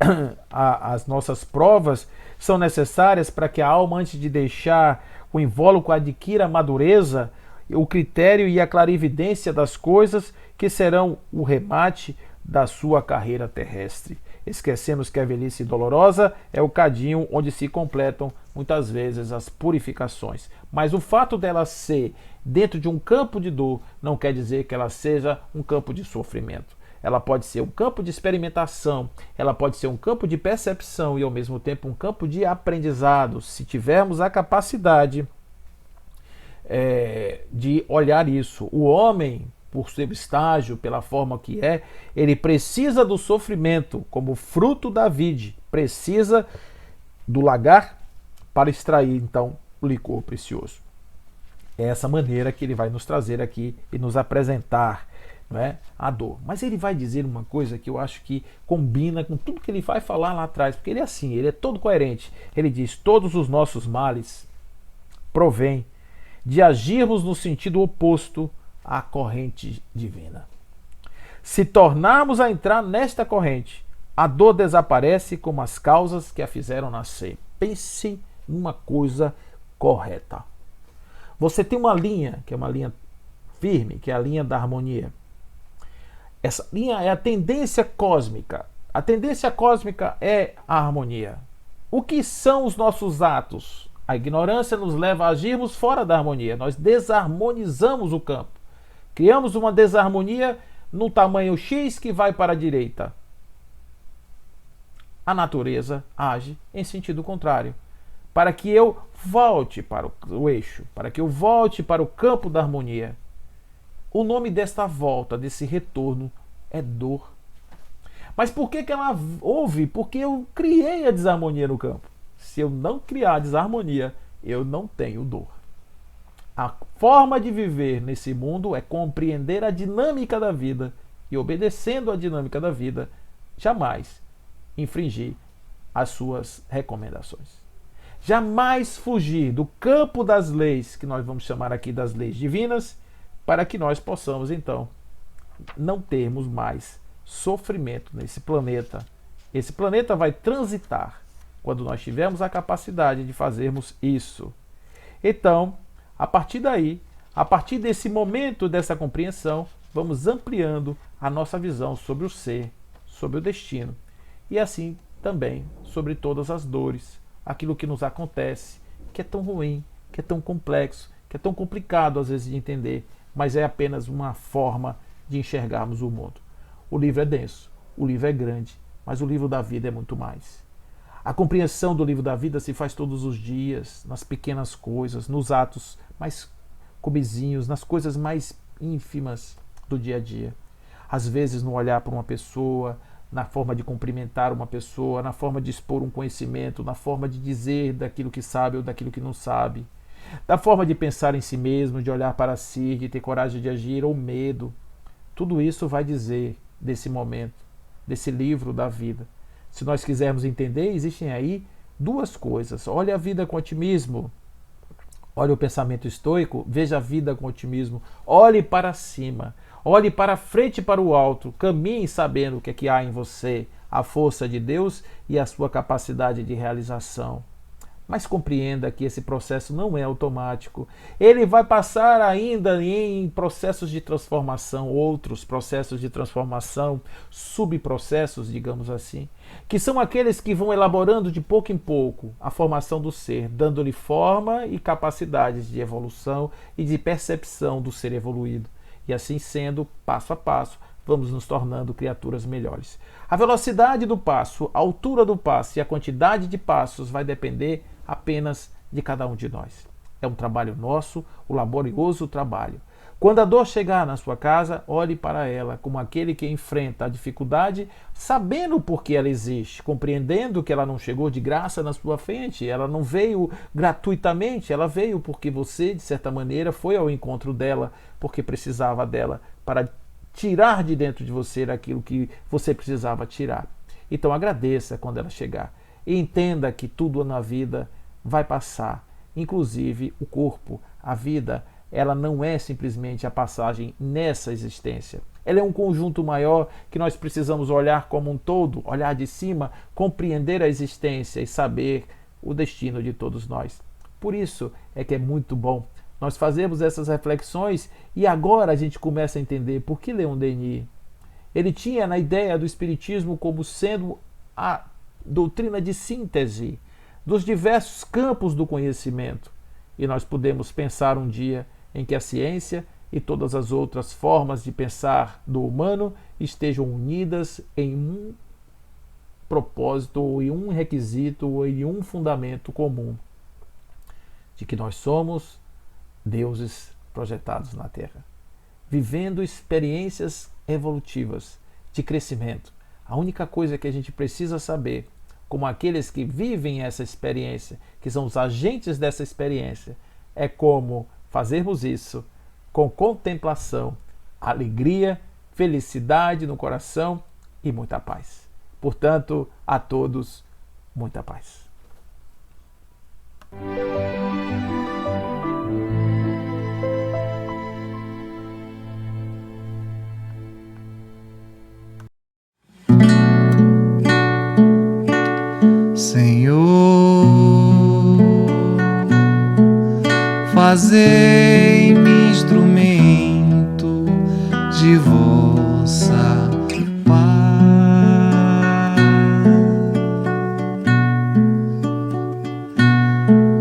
as nossas provas são necessárias para que a alma, antes de deixar o invólucro, adquira a madureza, o critério e a clarividência das coisas que serão o remate da sua carreira terrestre. Esquecemos que a velhice dolorosa é o cadinho onde se completam muitas vezes as purificações. Mas o fato dela ser dentro de um campo de dor não quer dizer que ela seja um campo de sofrimento. Ela pode ser um campo de experimentação, ela pode ser um campo de percepção e ao mesmo tempo um campo de aprendizado, se tivermos a capacidade de olhar isso. O homem, por seu estágio, pela forma que ele precisa do sofrimento como fruto da vide, precisa do lagar para extrair então o licor precioso. É essa maneira que ele vai nos trazer aqui e nos apresentar, não é, a dor. Mas ele vai dizer uma coisa que eu acho que combina com tudo que ele vai falar lá atrás, porque ele é assim, ele é todo coerente. Ele diz: todos os nossos males provêm de agirmos no sentido oposto à corrente divina. Se tornarmos a entrar nesta corrente, a dor desaparece como as causas que a fizeram nascer. Pense numa coisa correta. Você tem uma linha, que é uma linha firme, que é a linha da harmonia. Essa linha é a tendência cósmica. A tendência cósmica é a harmonia. O que são os nossos atos? A ignorância nos leva a agirmos fora da harmonia. Nós desarmonizamos o campo. Criamos uma desarmonia no tamanho X que vai para a direita. A natureza age em sentido contrário. Para que eu volte para o eixo, para que eu volte para o campo da harmonia. O nome desta volta, desse retorno, é dor. Mas por que ela houve? Porque eu criei a desarmonia no campo. Se eu não criar desarmonia, eu não tenho dor. A forma de viver nesse mundo é compreender a dinâmica da vida e, obedecendo à dinâmica da vida, jamais infringir as suas recomendações. Jamais fugir do campo das leis, que nós vamos chamar aqui das leis divinas, para que nós possamos, então, não termos mais sofrimento nesse planeta. Esse planeta vai transitar quando nós tivermos a capacidade de fazermos isso. Então, a partir daí, a partir desse momento, dessa compreensão, vamos ampliando a nossa visão sobre o ser, sobre o destino e assim também sobre todas as dores, aquilo que nos acontece, que é tão ruim, que é tão complexo, que é tão complicado às vezes de entender, mas é apenas uma forma de enxergarmos o mundo. O livro é denso, o livro é grande, mas o livro da vida é muito mais. A compreensão do livro da vida se faz todos os dias, nas pequenas coisas, nos atos mais comezinhos, nas coisas mais ínfimas do dia a dia. Às vezes no olhar para uma pessoa, na forma de cumprimentar uma pessoa, na forma de expor um conhecimento, na forma de dizer daquilo que sabe ou daquilo que não sabe, da forma de pensar em si mesmo, de olhar para si, de ter coragem de agir ou medo. Tudo isso vai dizer desse momento, desse livro da vida. Se nós quisermos entender, existem aí duas coisas. Olhe a vida com otimismo. Olhe o pensamento estoico, veja a vida com otimismo. Olhe para cima. Olhe para frente e para o alto. Caminhe sabendo o que é que há em você, a força de Deus e a sua capacidade de realização. Mas compreenda que esse processo não é automático. Ele vai passar ainda em processos de transformação, outros processos de transformação, subprocessos, digamos assim, que são aqueles que vão elaborando de pouco em pouco a formação do ser, dando-lhe forma e capacidades de evolução e de percepção do ser evoluído. E assim sendo, passo a passo, vamos nos tornando criaturas melhores. A velocidade do passo, a altura do passo e a quantidade de passos vai depender apenas de cada um de nós. É um trabalho nosso, o laborioso trabalho. Quando a dor chegar na sua casa, olhe para ela como aquele que enfrenta a dificuldade, sabendo por que ela existe, compreendendo que ela não chegou de graça na sua frente, ela não veio gratuitamente, ela veio porque você, de certa maneira, foi ao encontro dela, porque precisava dela para tirar de dentro de você aquilo que você precisava tirar. Então agradeça quando ela chegar e entenda que tudo na vida vai passar, inclusive o corpo. A vida, ela não é simplesmente a passagem nessa existência. Ela é um conjunto maior que nós precisamos olhar como um todo, olhar de cima, compreender a existência e saber o destino de todos nós. Por isso é que é muito bom nós fazermos essas reflexões e agora a gente começa a entender por que Leon Denis, ele tinha na ideia do Espiritismo como sendo a doutrina de síntese dos diversos campos do conhecimento. E nós podemos pensar um dia em que a ciência e todas as outras formas de pensar do humano estejam unidas em um propósito, ou em um requisito, ou em um fundamento comum, de que nós somos deuses projetados na Terra, vivendo experiências evolutivas de crescimento. A única coisa que a gente precisa saber, como aqueles que vivem essa experiência, que são os agentes dessa experiência, é como fazermos isso com contemplação, alegria, felicidade no coração e muita paz. Portanto, a todos, muita paz. Senhor, fazei-me instrumento de vossa paz.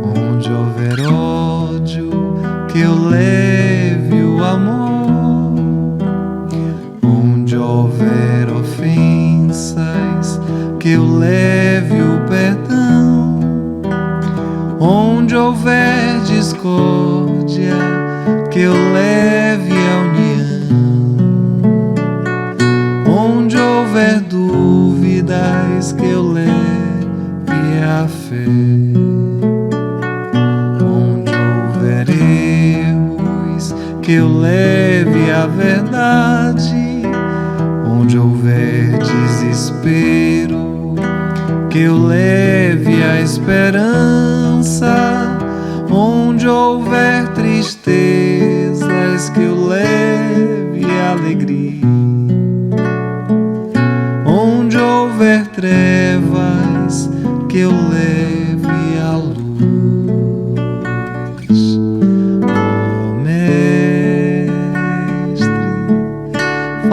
Onde houver ódio, que eu leve o amor. Onde houver ofensas, que eu leve o perdão. Onde houver discórdia, que eu leve a união. Onde houver dúvidas, que eu leve a fé. Onde houver erros, que eu leve a verdade. Onde houver desespero, que eu leve a esperança. Onde houver tristezas, que eu leve a alegria. Onde houver trevas, que eu leve a luz.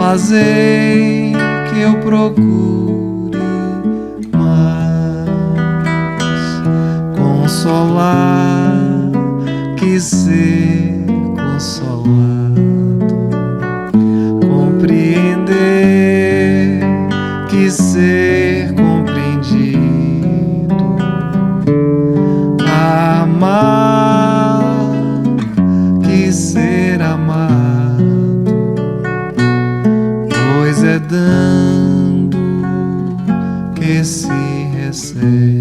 fazei que eu procure mais consolar que ser consolado, compreender que ser compreendido, amar que ser amado, pois é dando que se recebe.